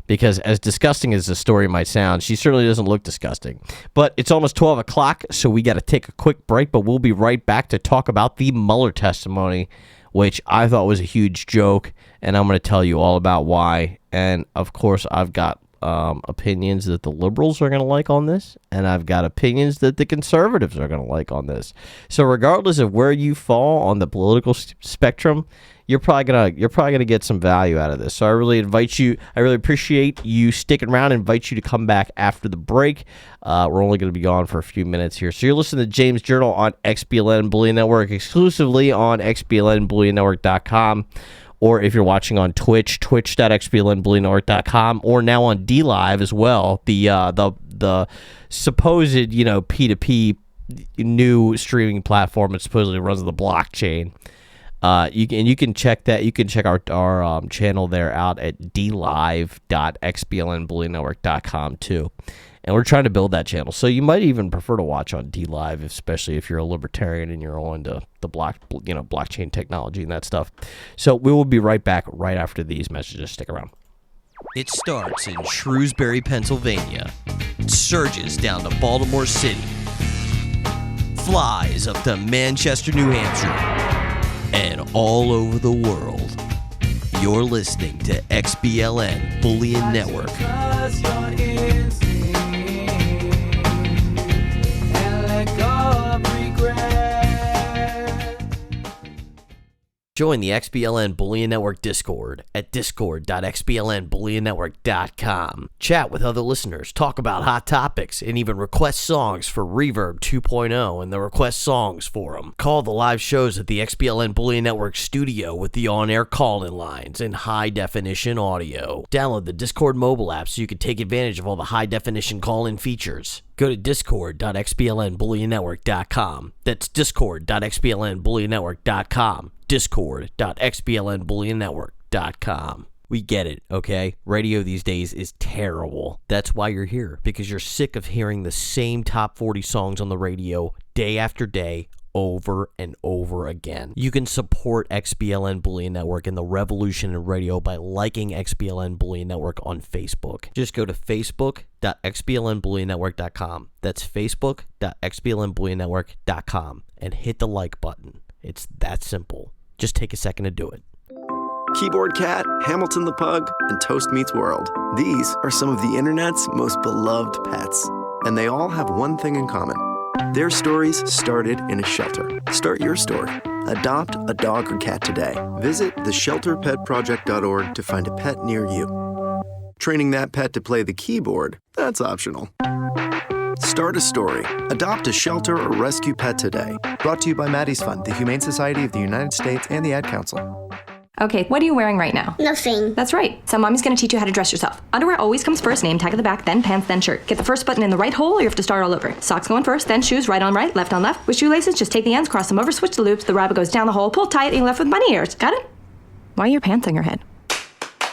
Because as disgusting as the story might sound, she certainly doesn't look disgusting. But it's almost 12 o'clock, so we got to take a quick break, but we'll be right back to talk about the Mueller testimony, which I thought was a huge joke, and I'm going to tell you all about why. And, of course, I've got opinions that the liberals are going to like on this, and I've got opinions that the conservatives are going to like on this. So regardless of where you fall on the political spectrum, you're probably gonna get some value out of this. So I really appreciate you sticking around and invite you to come back after the break. We're only gonna be gone for a few minutes here. So you're listening to James Journal on XBLN Bullion Network, exclusively on XBLNBullionNetwork.com. Or if you're watching on Twitch, twitch.xblnbullionetwork.com, or now on DLive as well, the supposed, P2P new streaming platform that supposedly runs the blockchain. You can check that. You can check our channel there out at dlive.xblnbullionetwork.com too. And we're trying to build that channel. So you might even prefer to watch on DLive, especially if you're a libertarian and you're on to the blockchain technology and that stuff. So we will be right back right after these messages. Stick around. It starts in Shrewsbury, Pennsylvania, surges down to Baltimore City, flies up to Manchester, New Hampshire, and all over the world. You're listening to XBLN Bullion Network. Join the XBLN Bullion Network Discord at discord.xblnbullionetwork.com. Chat with other listeners, talk about hot topics, and even request songs for Reverb 2.0 and the Request Songs Forum. Call the live shows at the XBLN Bullion Network studio with the on-air call-in lines and high-definition audio. Download the Discord mobile app so you can take advantage of all the high-definition call-in features. Go to discord.xblnbullionetwork.com. That's discord.xblnbullionetwork.com. discord.xblnbullionetwork.com. We get it, okay? Radio these days is terrible. That's why you're here, because you're sick of hearing the same top 40 songs on the radio day after day, over and over again. You can support XBLN Bullion Network and the revolution in radio by liking XBLN Bullion Network on Facebook. Just go to facebook.xblnbullionetwork.com. That's facebook.xblnbullionetwork.com and hit the like button. It's that simple. Just take a second to do it. Keyboard Cat, Hamilton the Pug, and Toast Meets World. These are some of the internet's most beloved pets. And they all have one thing in common. Their stories started in a shelter. Start your story. Adopt a dog or cat today. Visit theshelterpetproject.org to find a pet near you. Training that pet to play the keyboard, that's optional. Start a story. Adopt a shelter or rescue pet today. Brought to you by Maddie's Fund, the Humane Society of the United States, and the Ad Council. Okay, what are you wearing right now? Nothing. That's right. So mommy's gonna teach you how to dress yourself. Underwear always comes first, name tag at the back, then pants, then shirt. Get the first button in the right hole or you have to start all over. Socks going first, then shoes, right on right, left on left. With shoelaces, just take the ends, cross them over, switch the loops, the rabbit goes down the hole, pull tight, and you're left with bunny ears. Got it? Why are your pants on your head?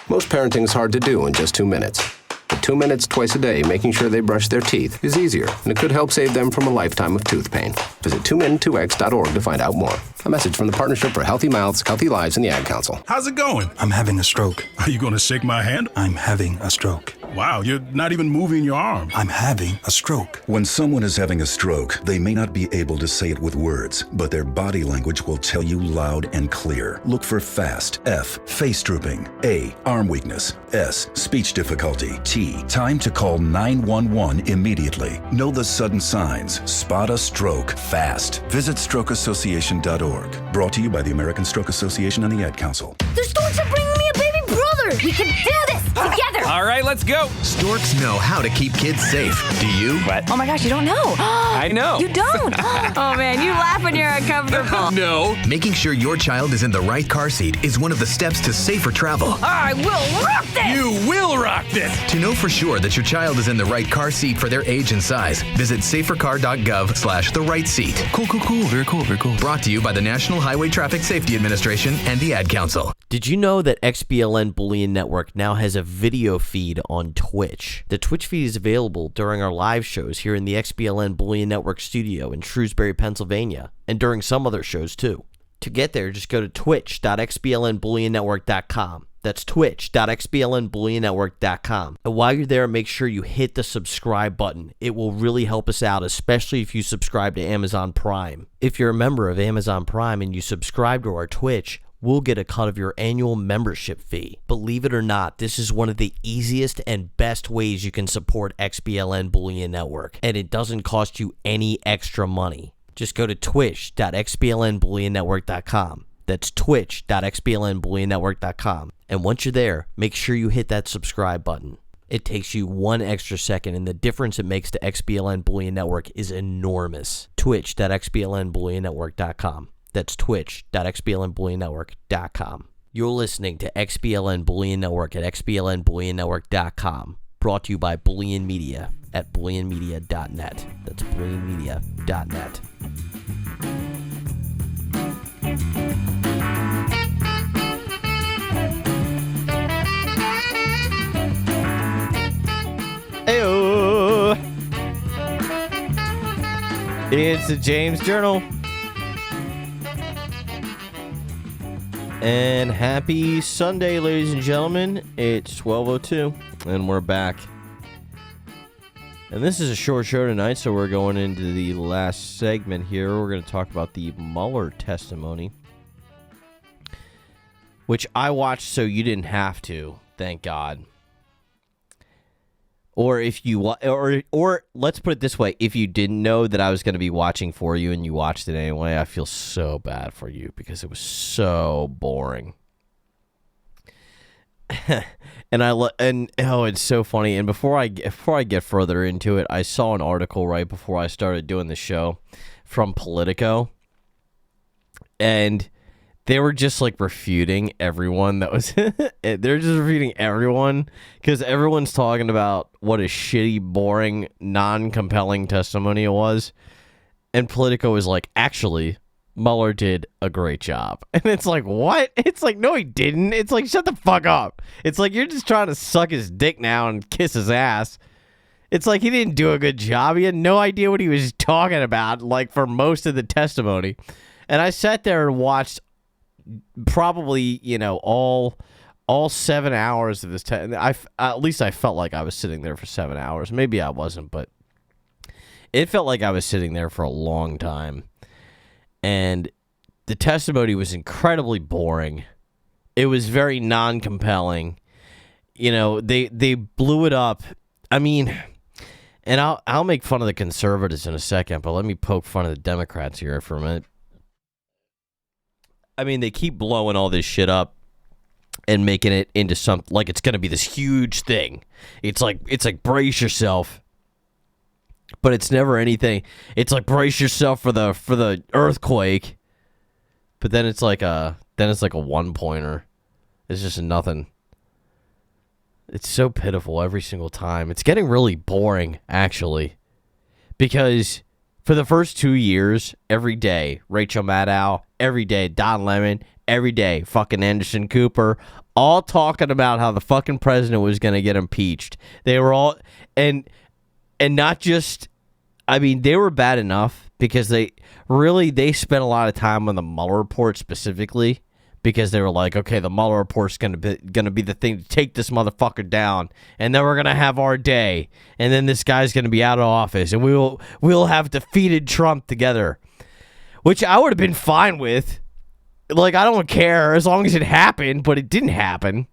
Most parenting's hard to do in just 2 minutes. But 2 minutes twice a day making sure they brush their teeth is easier, and it could help save them from a lifetime of tooth pain. Visit 2min2x.org to find out more. A message from the Partnership for Healthy Mouths, Healthy Lives, and the Ad Council. How's it going? I'm having a stroke. Are you going to shake my hand? I'm having a stroke. Wow, you're not even moving your arm. I'm having a stroke. When someone is having a stroke, they may not be able to say it with words, but their body language will tell you loud and clear. Look for FAST. F. Face drooping. A. Arm weakness. S. Speech difficulty. T. Time to call 911 immediately. Know the sudden signs. Spot a stroke fast. Visit strokeassociation.org. Brought to you by the American Stroke Association and the Ad Council. The storks are bringing me a baby brother. We can do this together. All right, let's go. Storks know how to keep kids safe. Do you? What? Oh my gosh, you don't know. I know. You don't. Oh man, you laugh when you're uncomfortable. No. Making sure your child is in the right car seat is one of the steps to safer travel. I will rock this. You will rock this. To know for sure that your child is in the right car seat for their age and size, visit safercar.gov/the right seat. Cool. Very cool. Brought to you by the National Highway Traffic Safety Administration and the Ad Council. Did you know that XBLN Bullion Network now has a video feed on Twitch? The Twitch feed is available during our live shows here in the XBLN Bullion Network studio in Shrewsbury, Pennsylvania, and during some other shows too. To get there, just go to twitch.xblnbullionetwork.com. That's twitch.xblnbullionetwork.com. And while you're there, make sure you hit the subscribe button. It will really help us out, especially if you subscribe to Amazon Prime. If you're a member of Amazon Prime and you subscribe to our Twitch, we'll get a cut of your annual membership fee. Believe it or not, this is one of the easiest and best ways you can support XBLN Bullion Network, and it doesn't cost you any extra money. Just go to twitch.xblnbullionetwork.com. That's twitch.xblnbullionetwork.com. And once you're there, make sure you hit that subscribe button. It takes you 1 extra second, and the difference it makes to XBLN Bullion Network is enormous. Twitch.xblnbullionetwork.com. That's twitch.xblnbullionetwork.com. You're listening to XBLN Bullion Network at xblnbullionetwork.com. Brought to you by Bullion Media at bullionmedia.net. That's bullionmedia.net. Heyo! It's the James Journal. And happy Sunday, ladies and gentlemen. It's 12:02, and we're back. And this is a short show tonight, so we're going into the last segment here. We're going to talk about the Mueller testimony, which I watched so you didn't have to, thank God. Or if you or let's put it this way, if you didn't know that I was going to be watching for you and you watched it anyway, I feel so bad for you because it was so boring. And it's so funny. And before I get further into it, I saw an article right before I started doing the show from Politico, and they were just like refuting everyone that was they're just refuting everyone because everyone's talking about what a shitty, boring, non-compelling testimony it was. And Politico was like, actually, Mueller did a great job. And it's like, what? It's like, no, he didn't. It's like, shut the fuck up. It's like, you're just trying to suck his dick now and kiss his ass. It's like, he didn't do a good job. He had no idea what he was talking about, like, for most of the testimony. And I sat there and watched probably, all 7 hours of this. At least I felt like I was sitting there for 7 hours. Maybe I wasn't, but it felt like I was sitting there for a long time. And the testimony was incredibly boring. It was very non-compelling. They blew it up. I mean, and I'll make fun of the conservatives in a second, but let me poke fun of the Democrats here for a minute. I mean, they keep blowing all this shit up and making it into something like it's going to be this huge thing. It's like brace yourself, but it's never anything. It's like brace yourself for the earthquake, but then it's like a one-pointer. It's just nothing. It's so pitiful every single time. It's getting really boring, actually, because for the first 2 years, every day, Rachel Maddow, every day, Don Lemon, every day. Fucking Anderson Cooper, all talking about how the fucking president was going to get impeached. They were all, and not just, I mean, they were bad enough because they spent a lot of time on the Mueller report specifically because they were like, okay, the Mueller report's going to be the thing to take this motherfucker down, and then we're going to have our day, and then this guy's going to be out of office, and we'll have defeated Trump together, which I would have been fine with. Like, I don't care as long as it happened, but it didn't happen.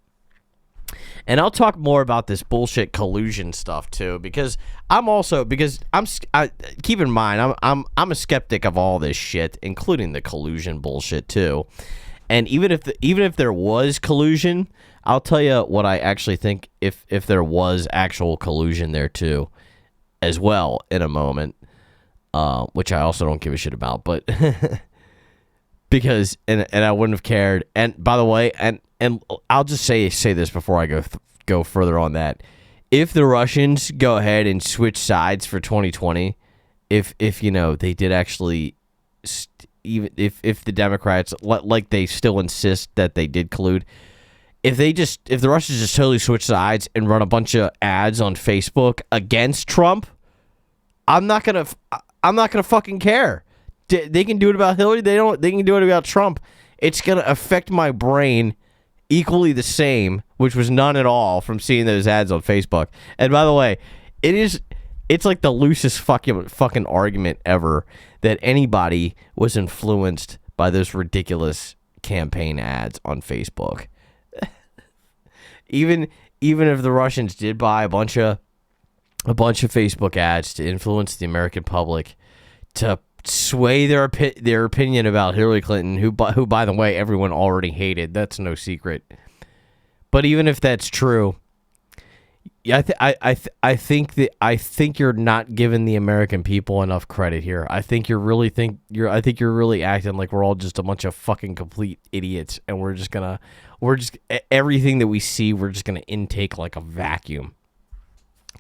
And I'll talk more about this bullshit collusion stuff too, because keep in mind I'm a skeptic of all this shit, including the collusion bullshit too. And even if there was collusion, I'll tell you what I actually think if there was actual collusion there too, as well in a moment, which I also don't give a shit about, but because and I wouldn't have cared. And by the way, and I'll just say this before I go further on that. If the Russians go ahead and switch sides for 2020, if they did actually, even if the Democrats, like they still insist that they did collude, if the Russians just totally switch sides and run a bunch of ads on Facebook against Trump, I'm not gonna fucking care. They can do it about Hillary. They can do it about Trump. It's gonna affect my brain equally the same, which was none at all from seeing those ads on Facebook. And by the way, it's like the loosest fucking argument ever that anybody was influenced by those ridiculous campaign ads on Facebook. even if the Russians did buy a bunch of Facebook ads to influence the American public to sway their opinion about Hillary Clinton, who by the way everyone already hated. That's no secret. But even if that's true, I think you're not giving the American people enough credit here. I think you're really acting like we're all just a bunch of fucking complete idiots, and we're just everything that we see we're just gonna intake like a vacuum,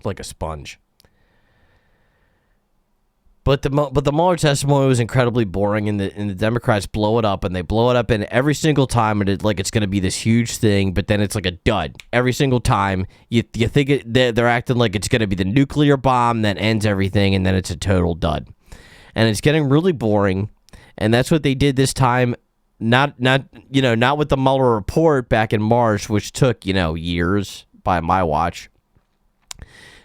like a sponge. But the Mueller testimony was incredibly boring, and the Democrats blow it up, and they blow it up, and every single time it's going to be this huge thing, but then it's like a dud. Every single time you think they're acting like it's going to be the nuclear bomb that ends everything, and then it's a total dud. And it's getting really boring, and that's what they did this time. Not with the Mueller report back in March, which took years by my watch.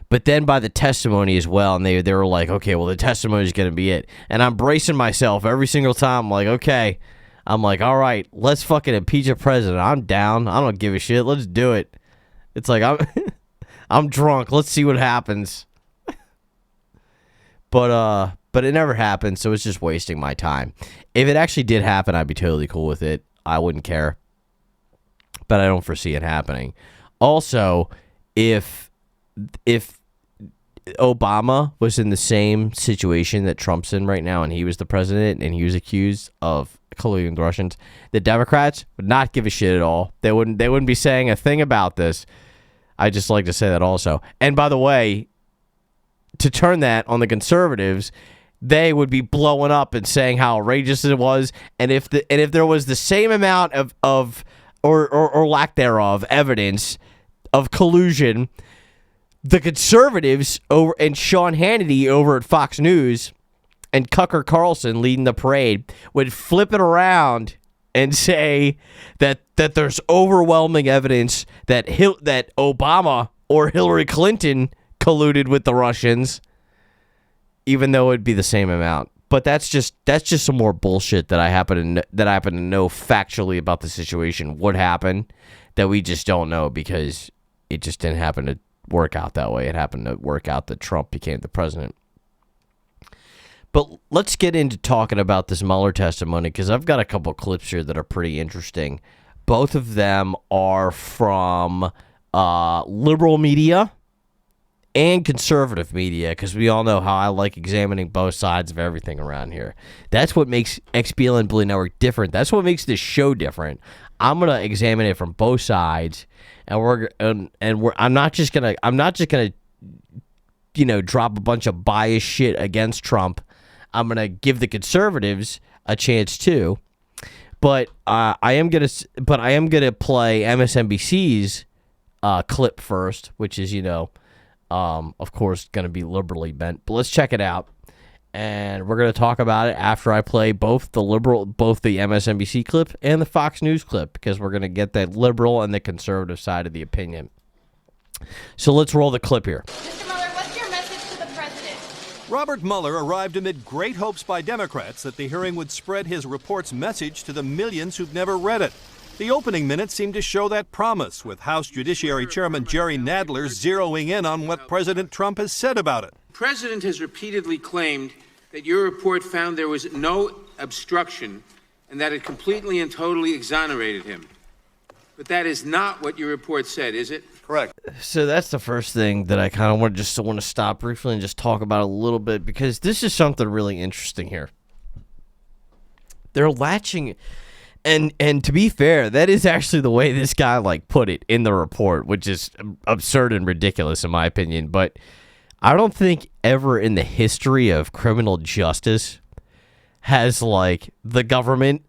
But then by the testimony as well, and they were like, okay, well, the testimony is going to be it. And I'm bracing myself every single time. I'm like, okay. I'm like, all right, let's fucking impeach a president. I'm down. I don't give a shit. Let's do it. It's like, I'm drunk. Let's see what happens. But it never happened, so it's just wasting my time. If it actually did happen, I'd be totally cool with it. I wouldn't care. But I don't foresee it happening. Also, if Obama was in the same situation that Trump's in right now, and he was the president, and he was accused of colluding with the Russians, the Democrats would not give a shit at all. They wouldn't be saying a thing about this. I just like to say that also. And by the way, to turn that on the conservatives, they would be blowing up and saying how outrageous it was. And if there was the same amount of or lack thereof evidence of collusion, the conservatives over and Sean Hannity over at Fox News and Tucker Carlson leading the parade would flip it around and say that there's overwhelming evidence that Obama or Hillary Clinton colluded with the Russians, even though it'd be the same amount. But that's just some more bullshit that I happen to know factually about the situation would happen that we just don't know because it just didn't happen to work out that way. It happened to work out that Trump became the president. But let's get into talking about this Mueller testimony, because I've got a couple clips here that are pretty interesting. Both of them are from liberal media and conservative media, because we all know how I like examining both sides of everything around here. That's what makes XBLN Bullion Network different. That's what makes this show different. I'm gonna examine it from both sides, and I'm not just gonna drop a bunch of biased shit against Trump. I'm gonna give the conservatives a chance too. But I am gonna play MSNBC's clip first, which is of course gonna be liberally bent. But let's check it out, and we're gonna talk about it after I play both the MSNBC clip and the Fox News clip, because we're gonna get the liberal and the conservative side of the opinion. So let's roll the clip here. Mr. Mueller, what's your message to the president? Robert Mueller arrived amid great hopes by Democrats that the hearing would spread his report's message to the millions who've never read it. The opening minutes seemed to show that promise, with House Judiciary Chairman Jerry Nadler zeroing in on what President Trump has said about it. The president has repeatedly claimed that your report found there was no obstruction and that it completely and totally exonerated him. But that is not what your report said, is it? Correct. So that's the first thing that I kind of want to stop briefly and just talk about a little bit, because this is something really interesting here. They're latching, and to be fair, that is actually the way this guy put it in the report, which is absurd and ridiculous in my opinion. But I don't think ever in the history of criminal justice has the government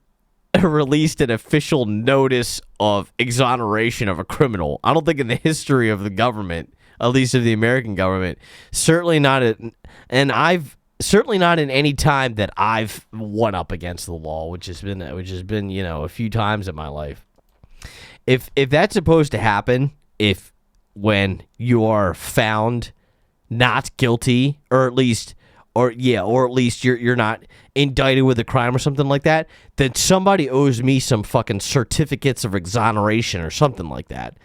released an official notice of exoneration of a criminal. I don't think in the history of the government, at least of the American government, certainly not in any time that I've won up against the law, which has been a few times in my life. If that's supposed to happen, when you are found not guilty, or at least you're not indicted with a crime or something like that, then somebody owes me some fucking certificates of exoneration or something like that.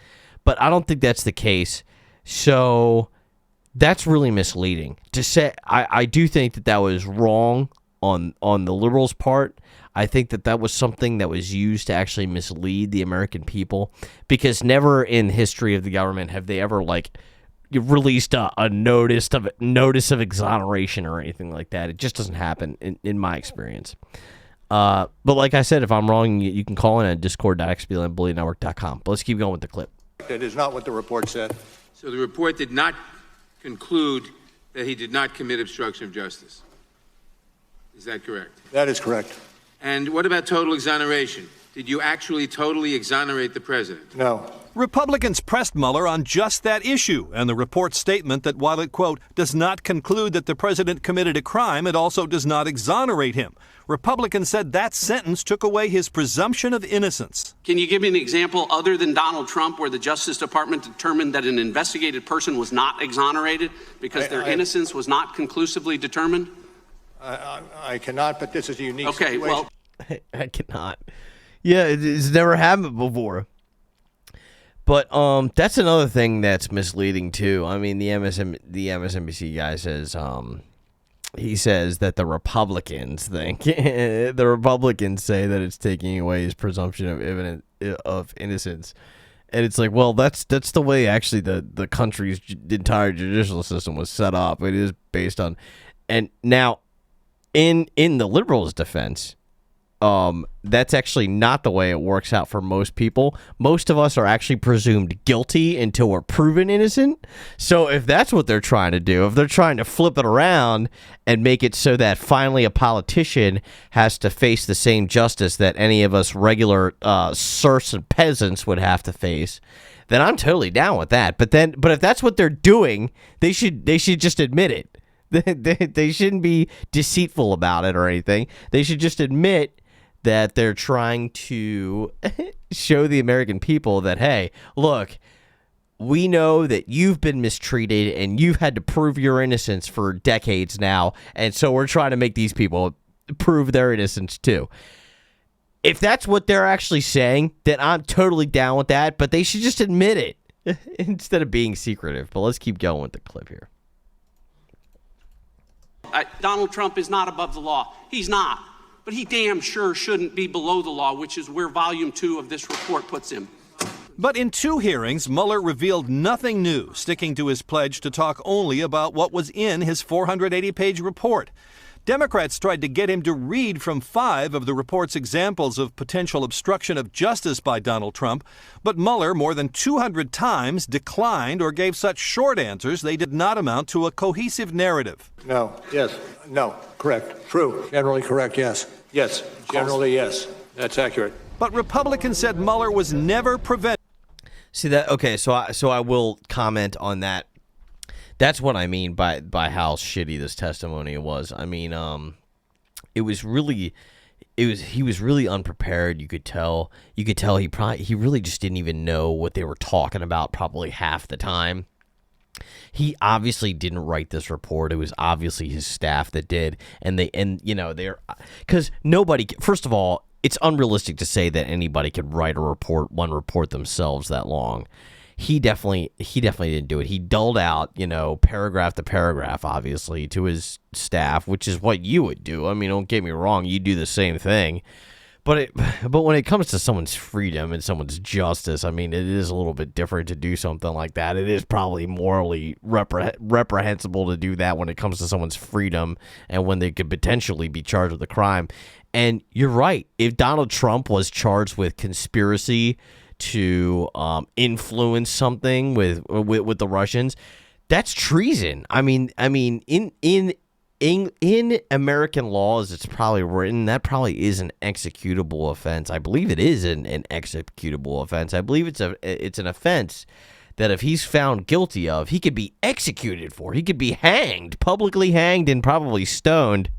But I don't think that's the case. So that's really misleading to say. I do think that was wrong on the liberals' part. I think that was something that was used to actually mislead the American people, because never in the history of the government have they ever released a notice of exoneration or anything like that. It just doesn't happen in my experience. But like I said, if I'm wrong, you can call in at discord.xbllnbullionnetwork.com. But let's keep going with the clip. That is not what the report said. So the report did not conclude that he did not commit obstruction of justice. Is that correct? That is correct. And what about total exoneration? Did you actually totally exonerate the president? No. Republicans pressed Mueller on just that issue, and the report's statement that while it, quote, does not conclude that the president committed a crime, it also does not exonerate him. Republicans said that sentence took away his presumption of innocence. Can you give me an example other than Donald Trump where the Justice Department determined that an investigated person was not exonerated because their innocence was not conclusively determined? I cannot, but this is a unique situation. Well, I cannot. Yeah, it's never happened before. But that's another thing that's misleading too. I mean, the MSNBC guy says he says that the Republicans say that it's taking away his presumption of innocence, and it's well, that's the way actually the country's entire judicial system was set up. It is based on, and now in the liberals' defense, that's actually not the way it works out for most people. Most of us are actually presumed guilty until we're proven innocent. So if that's what they're trying to do, if they're trying to flip it around and make it so that finally a politician has to face the same justice that any of us regular serfs and peasants would have to face, then I'm totally down with that. But if that's what they're doing, they should just admit it. They shouldn't be deceitful about it or anything. They should just admit that they're trying to show the American people that, hey, look, we know that you've been mistreated and you've had to prove your innocence for decades now, and so we're trying to make these people prove their innocence too. If that's what they're actually saying, then I'm totally down with that, but they should just admit it instead of being secretive. But let's keep going with the clip here. Donald Trump is not above the law. He's not. But he damn sure shouldn't be below the law, which is where Volume 2 of this report puts him. But in 2 hearings, Mueller revealed nothing new, sticking to his pledge to talk only about what was in his 480-page report. Democrats tried to get him to read from 5 of the report's examples of potential obstruction of justice by Donald Trump, but Mueller more than 200 times declined or gave such short answers they did not amount to a cohesive narrative. No. Yes. No. Correct. True. Generally correct. Yes. Yes. Generally yes. That's accurate. But Republicans said Mueller was never prevented. See that? Okay, so I will comment on that. That's what I mean by how shitty this testimony was. I mean, he was really unprepared. You could tell he really just didn't even know what they were talking about probably half the time. He obviously didn't write this report. It was obviously his staff that did, they're because nobody. First of all, it's unrealistic to say that anybody could write one report themselves that long. He definitely didn't do it. He dulled out, paragraph to paragraph, obviously, to his staff, which is what you would do. I mean, don't get me wrong, you do the same thing. But when it comes to someone's freedom and someone's justice, I mean, it is a little bit different to do something like that. It is probably morally reprehensible to do that when it comes to someone's freedom and when they could potentially be charged with a crime. And you're right. If Donald Trump was charged with conspiracy to influence something with the Russians, that's treason. I mean, in American laws, it's probably written that probably is an executable offense. I believe it is an executable offense. I believe it's an offense that if he's found guilty of, he could be executed for. He could be hanged, publicly hanged, and probably stoned.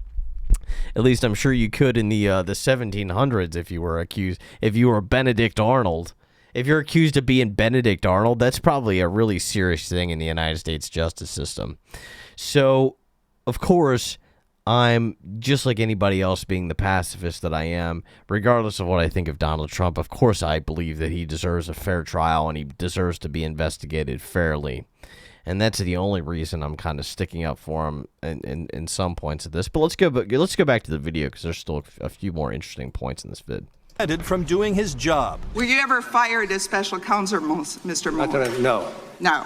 At least I'm sure you could in the 1700s if you were accused. If you were Benedict Arnold. If you're accused of being Benedict Arnold, that's probably a really serious thing in the United States justice system. So, of course, I'm just like anybody else, being the pacifist that I am, regardless of what I think of Donald Trump. Of course, I believe that he deserves a fair trial and he deserves to be investigated fairly. And that's the only reason I'm kind of sticking up for him in some points of this. But let's go back to the video because there's still a few more interesting points in this vid. From doing his job. Were you ever fired as special counsel, Mr. Mueller? No. No.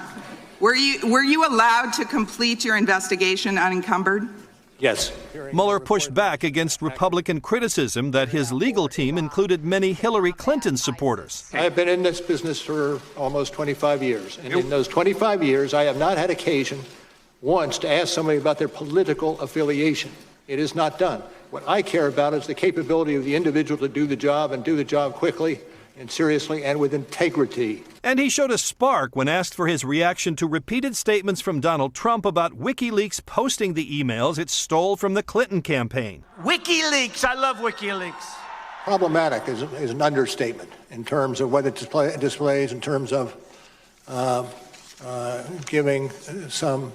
Were you allowed to complete your investigation unencumbered? Yes. Mueller pushed back against Republican criticism that his legal team included many Hillary Clinton supporters. I have been in this business for almost 25 years, and in those 25 years, I have not had occasion once to ask somebody about their political affiliation. It is not done. What I care about is the capability of the individual to do the job and do the job quickly and seriously and with integrity. And he showed a spark when asked for his reaction to repeated statements from Donald Trump about WikiLeaks posting the emails it stole from the Clinton campaign. WikiLeaks, I love WikiLeaks. Problematic is an understatement in terms of what it displays, in terms of giving some,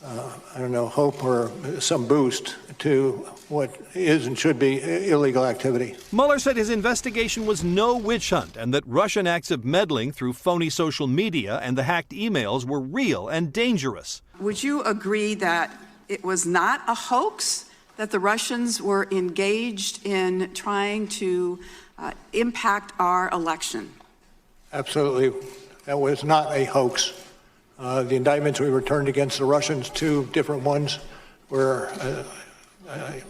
hope or some boost to what is and should be illegal activity. Mueller said his investigation was no witch hunt and that Russian acts of meddling through phony social media and the hacked emails were real and dangerous. Would you agree that it was not a hoax, that the Russians were engaged in trying to impact our election? Absolutely. That was not a hoax. The indictments we returned against the Russians, 2 different ones, were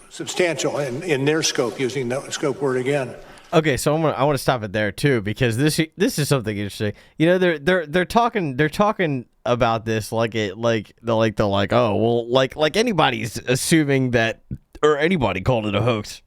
substantial in their scope, using that scope word again. Okay, so I want to stop it there too, because this is something interesting. They're talking about this like anybody's assuming that, or anybody called it a hoax.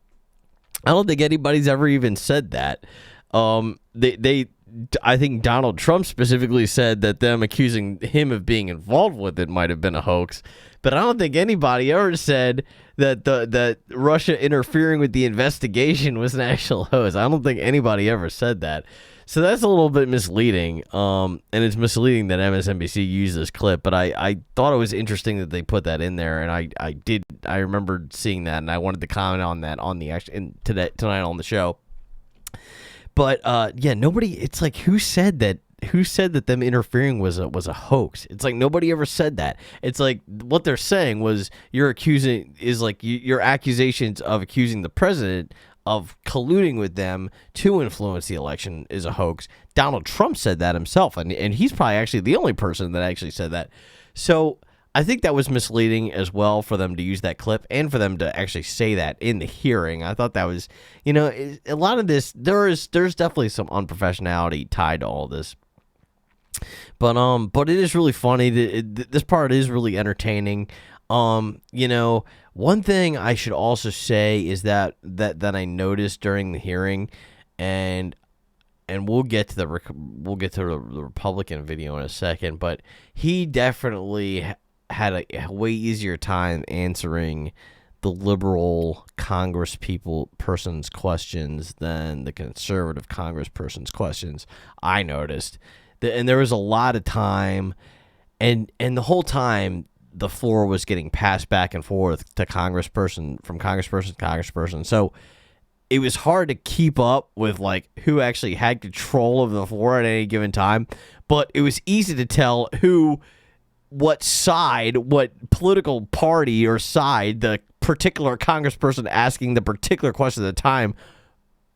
I don't think anybody's ever even said that. I think Donald Trump specifically said that them accusing him of being involved with it might have been a hoax, but I don't think anybody ever said that Russia interfering with the investigation was an actual hoax. I don't think anybody ever said that. So that's a little bit misleading, and it's misleading that MSNBC used this clip, but I thought it was interesting that they put that in there, and I remembered seeing that, and I wanted to comment on that on the tonight on the show. But nobody. It's like who said that them interfering was a hoax? It's like nobody ever said that. It's like what they're saying was your accusations of accusing the president of colluding with them to influence the election is a hoax. Donald Trump said that himself, and he's probably actually the only person that actually said that. So I think that was misleading as well for them to use that clip and for them to actually say that in the hearing. I thought that was, a lot of this, there's definitely some unprofessionality tied to all this. But it is really funny. This part is really entertaining. You know, one thing I should also say is that I noticed during the hearing, and we'll get to the Republican video in a second, but he definitely had a way easier time answering the liberal person's questions than the conservative congressperson's questions. I noticed, and there was a lot of time, and the whole time the floor was getting passed back and forth to congressperson to congressperson. So it was hard to keep up with like who actually had control of the floor at any given time, but it was easy to tell what political party or side the particular congressperson asking the particular question at the time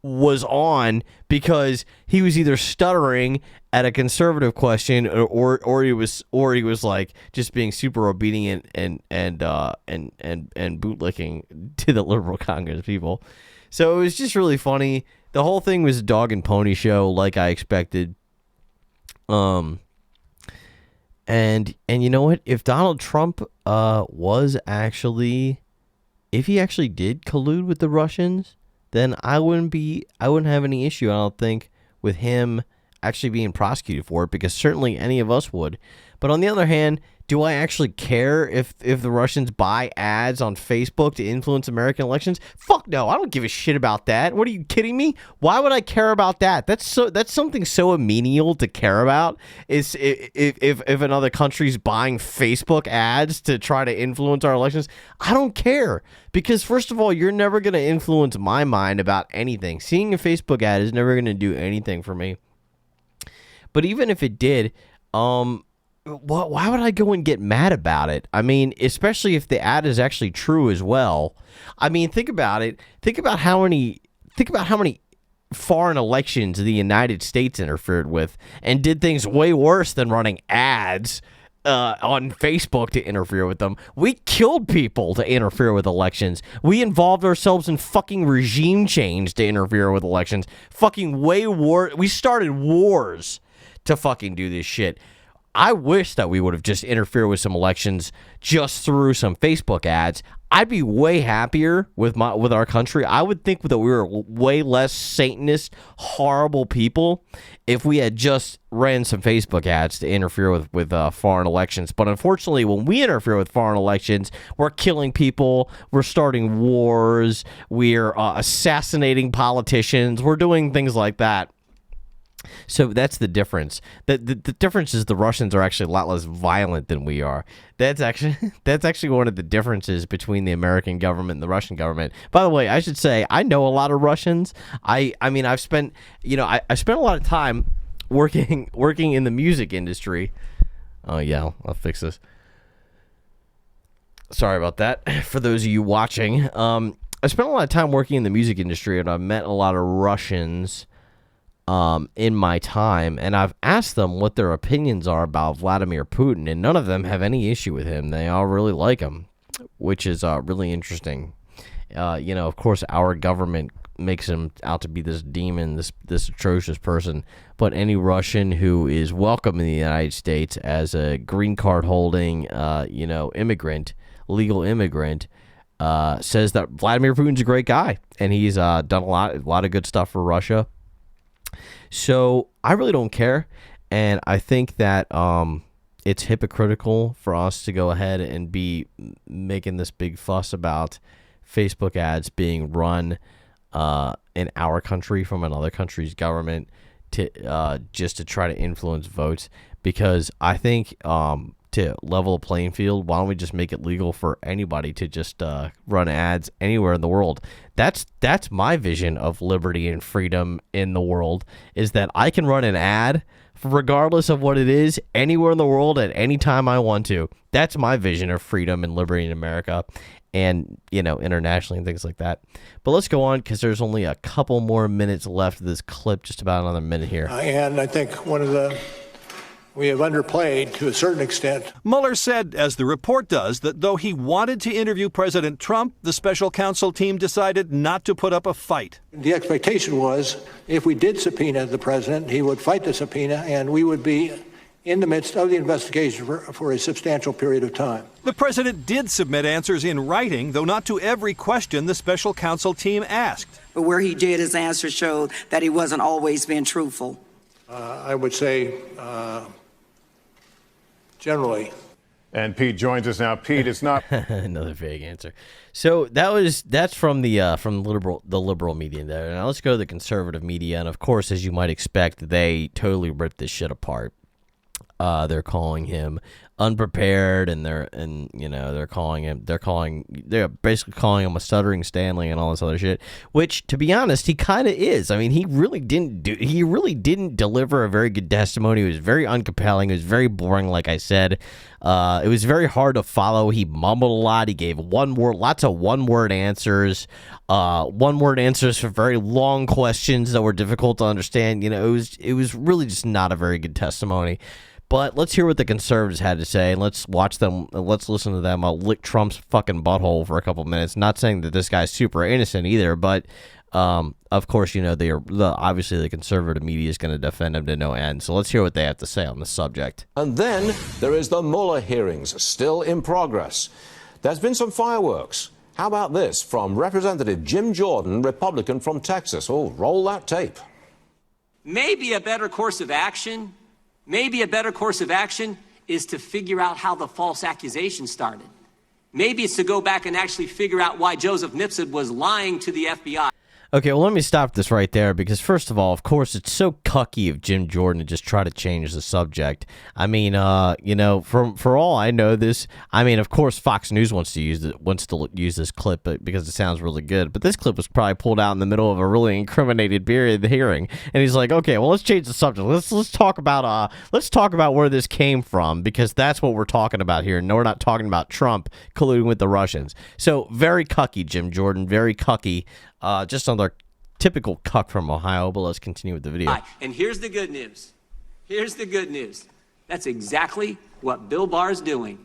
was on, because he was either stuttering at a conservative question or he was like just being super obedient and bootlicking to the liberal Congress people. So it was just really funny. The whole thing was a dog and pony show, like I expected. And you know what? If Donald Trump if he actually did collude with the Russians, then I wouldn't have any issue, I don't think, with him actually being prosecuted for it, because certainly any of us would. But on the other hand, do I actually care if the Russians buy ads on Facebook to influence American elections? Fuck no, I don't give a shit about that. What, are you kidding me? Why would I care about that? That's something so menial to care about. Is if another country's buying Facebook ads to try to influence our elections, I don't care, because first of all, you're never going to influence my mind about anything. Seeing a Facebook ad is never going to do anything for me. But even if it did, why would I go and get mad about it? I mean, especially if the ad is actually true as well. I mean, think about it. Think about how many foreign elections the United States interfered with and did things way worse than running ads on Facebook to interfere with them. We killed people to interfere with elections. We involved ourselves in fucking regime change to interfere with elections. Fucking way worse. We started wars to fucking do this shit. I wish that we would have just interfered with some elections just through some Facebook ads. I'd be way happier with our country. I would think that we were way less Satanist, horrible people if we had just ran some Facebook ads to interfere with foreign elections. But unfortunately, when we interfere with foreign elections, we're killing people, we're starting wars, we're assassinating politicians, we're doing things like that. So that's the difference. The difference is the Russians are actually a lot less violent than we are. That's actually one of the differences between the American government and the Russian government. By the way, I should say I know a lot of Russians. I mean, I've spent I spent a lot of time working in the music industry. Oh yeah, I'll fix this. Sorry about that. For those of you watching, I spent a lot of time working in the music industry, and I've met a lot of Russians in my time, and I've asked them what their opinions are about Vladimir Putin, and none of them have any issue with him. They all really like him, which is really interesting. Of course, our government makes him out to be this demon, this atrocious person, but any Russian who is welcome in the United States as a green card holding, immigrant, legal immigrant, says that Vladimir Putin's a great guy, and he's done a lot of good stuff for Russia. So I really don't care, and I think that it's hypocritical for us to go ahead and be making this big fuss about Facebook ads being run in our country from another country's government to just to try to influence votes, because I think to level the playing field, why don't we just make it legal for anybody to just run ads anywhere in the world? That's my vision of liberty and freedom in the world, is that I can run an ad regardless of what it is anywhere in the world at any time I want to. That's my vision of freedom and liberty in America, and internationally and things like that. But let's go on, because there's only a couple more minutes left of this clip, just about another minute here. And I think we have underplayed to a certain extent. Mueller said, as the report does, that though he wanted to interview President Trump, the special counsel team decided not to put up a fight. The expectation was if we did subpoena the president, he would fight the subpoena, and we would be in the midst of the investigation for a substantial period of time. The president did submit answers in writing, though not to every question the special counsel team asked. But where he did, his answer showed that he wasn't always being truthful. I would say generally. And Pete joins us now. Pete, it's not another vague answer. So that's from the liberal media there. Now let's go to the conservative media, and of course, as you might expect, they totally ripped this shit apart. They're calling him unprepared, and they're basically calling him a stuttering Stanley and all this other shit. Which, to be honest, he kind of is. I mean, he really didn't deliver a very good testimony. It was very uncompelling. It was very boring, like I said. It was very hard to follow. He mumbled a lot. He gave lots of one-word answers. One-word answers for very long questions that were difficult to understand. You know, it was really just not a very good testimony. But let's hear what the conservatives had to say, and let's watch them. Let's listen to them. I'll lick Trump's fucking butthole for a couple minutes. Not saying that this guy's super innocent either, but of course, you know, obviously the conservative media is going to defend him to no end. So let's hear what they have to say on the subject. And then there is the Mueller hearings still in progress. There's been some fireworks. How about this from Representative Jim Jordan, Republican from Texas? Oh, roll that tape. Maybe a better course of action is to figure out how the false accusation started. Maybe it's to go back and actually figure out why Joseph Nipsett was lying to the FBI. Okay, well, let me stop this right there, because first of all, of course, it's so cucky of Jim Jordan to just try to change the subject. I mean, you know, for all I know, of course, Fox News wants to use this clip because it sounds really good, but this clip was probably pulled out in the middle of a really incriminated period of the hearing, and he's like, okay, well, let's change the subject. Let's talk about where this came from, because that's what we're talking about here. No, we're not talking about Trump colluding with the Russians. So very cucky, Jim Jordan, very cucky. Just another typical cuck from Ohio, but let's continue with the video. And here's the good news. That's exactly what Bill Barr's doing.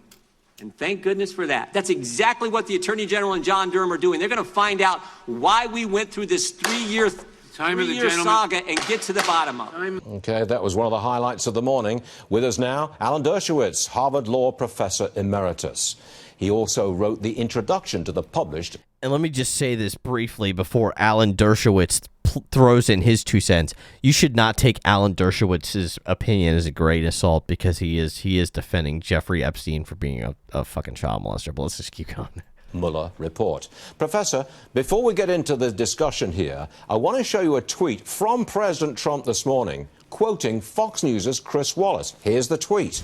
And thank goodness for that. That's exactly what the Attorney General and John Durham are doing. They're going to find out why we went through this three-year saga and get to the bottom of it. Okay, that was one of the highlights of the morning. With us now, Alan Dershowitz, Harvard Law Professor Emeritus. He also wrote the introduction to the published... And let me just say this briefly before Alan Dershowitz throws in his 2 cents. You should not take Alan Dershowitz's opinion as a great assault, because he is defending Jeffrey Epstein for being a fucking child molester. But let's just keep going. Mueller report. Professor, before we get into the discussion here, I want to show you a tweet from President Trump this morning, quoting Fox News' Chris Wallace. Here's the tweet.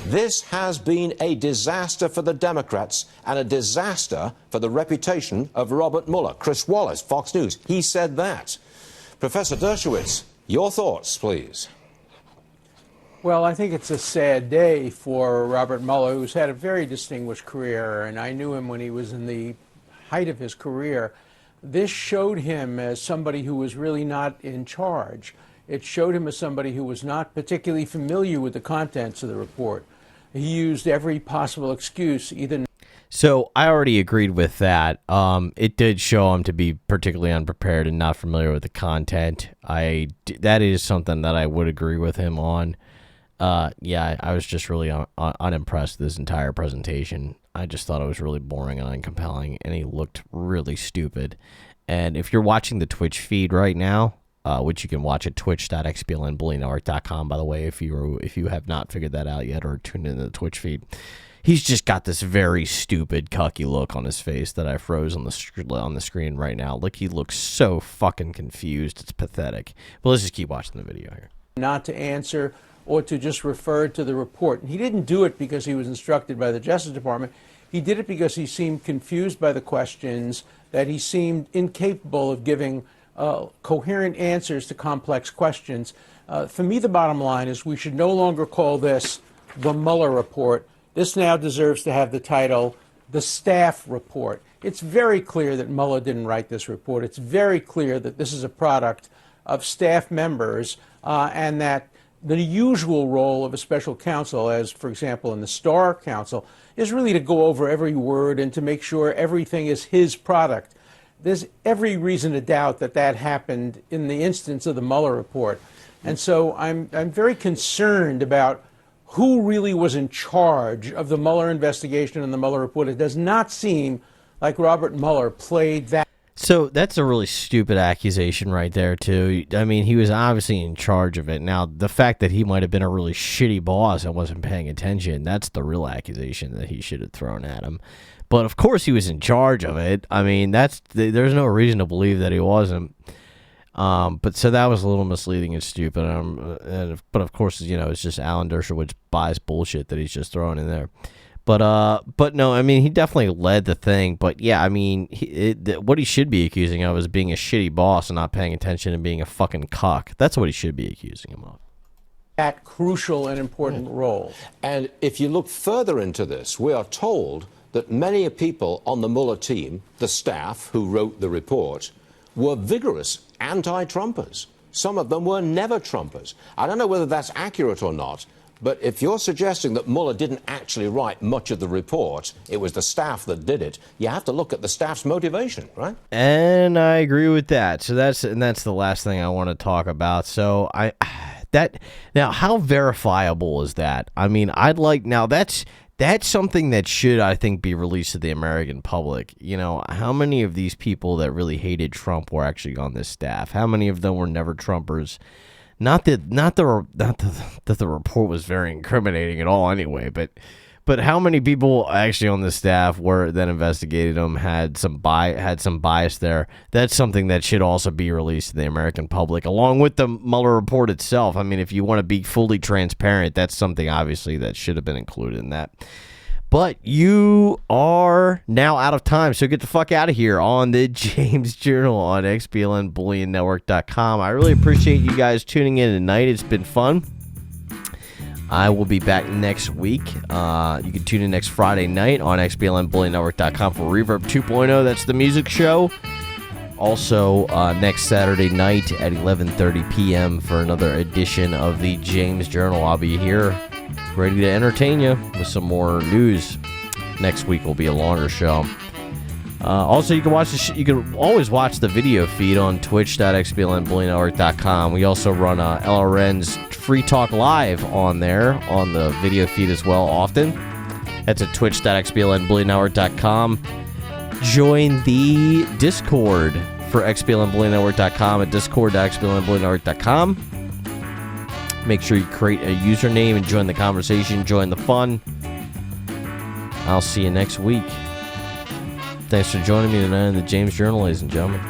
This has been a disaster for the Democrats and a disaster for the reputation of Robert Mueller. Chris Wallace, Fox News, he said that. Professor Dershowitz, your thoughts, please. Well, I think it's a sad day for Robert Mueller, who's had a very distinguished career, and I knew him when he was in the height of his career. This showed him as somebody who was really not in charge. It showed him as somebody who was not particularly familiar with the contents of the report. He used every possible excuse, either... So I already agreed with that. It did show him to be particularly unprepared and not familiar with the content. That is something that I would agree with him on. Yeah, I was just really unimpressed with this entire presentation. I just thought it was really boring and uncompelling, and he looked really stupid. And if you're watching the Twitch feed right now, which you can watch at twitch.xblnbullionart.com, by the way, if you have not figured that out yet or tuned into the Twitch feed. He's just got this very stupid, cocky look on his face that I froze on the screen right now. Like, he looks so fucking confused. It's pathetic. But let's just keep watching the video here. Not to answer or to just refer to the report. And he didn't do it because he was instructed by the Justice Department. He did it because he seemed confused by the questions, that he seemed incapable of giving coherent answers to complex questions. For me, the bottom line is we should no longer call this the Mueller report. This now deserves to have the title, the staff report. It's very clear that Mueller didn't write this report. It's very clear that this is a product of staff members and that the usual role of a special counsel, as, for example, in the Starr Council, is really to go over every word and to make sure everything is his product. There's every reason to doubt that that happened in the instance of the Mueller report. And so I'm very concerned about who really was in charge of the Mueller investigation and the Mueller report. It does not seem like Robert Mueller played that. So that's a really stupid accusation right there, too. I mean, he was obviously in charge of it. Now, the fact that he might have been a really shitty boss and wasn't paying attention, that's the real accusation that he should have thrown at him. But, of course, he was in charge of it. I mean, there's no reason to believe that he wasn't. But so that was a little misleading and stupid. But, of course, it's just Alan Dershowitz buys bullshit that he's just throwing in there. But no, I mean, he definitely led the thing. But yeah, I mean, what he should be accusing of is being a shitty boss and not paying attention and being a fucking cuck. That's what he should be accusing him of. That crucial and important role. And if you look further into this, we are told that many people on the Mueller team, the staff who wrote the report, were vigorous anti-Trumpers. Some of them were never Trumpers. I don't know whether that's accurate or not. But if you're suggesting that Mueller didn't actually write much of the report, it was the staff that did it, you have to look at the staff's motivation, right? And I agree with that. So that's the last thing I want to talk about. So now how verifiable is that? I mean, that's something that should, I think, be released to the American public. How many of these people that really hated Trump were actually on this staff? How many of them were never Trumpers? Not that the report was very incriminating at all anyway, but how many people actually on the staff that investigated him had some bias there? That's something that should also be released to the American public, along with the Mueller report itself. I mean, if you want to be fully transparent, that's something obviously that should have been included in that. But you are now out of time, so get the fuck out of here on the James Journal on XBLNBullionNetwork.com. I really appreciate you guys tuning in tonight. It's been fun. I will be back next week. You can tune in next Friday night on XBLNBullionNetwork.com for Reverb 2.0. That's the music show. Also, next Saturday night at 11:30 p.m. for another edition of the James Journal. I'll be here ready to entertain you with some more news. Next week will be a longer show. Also, you can always watch the video feed on twitch.xblnbullionnetwork.com. We also run LRN's Free Talk Live on there on the video feed as well often. That's at twitch.xblnbullionnetwork.com. Join the Discord for XBLNBullionNetwork.com at discord.xblnbullionnetwork.com. Make sure you create a username and join the conversation, join the fun. I'll see you next week. Thanks for joining me tonight in the James Journal, ladies and gentlemen.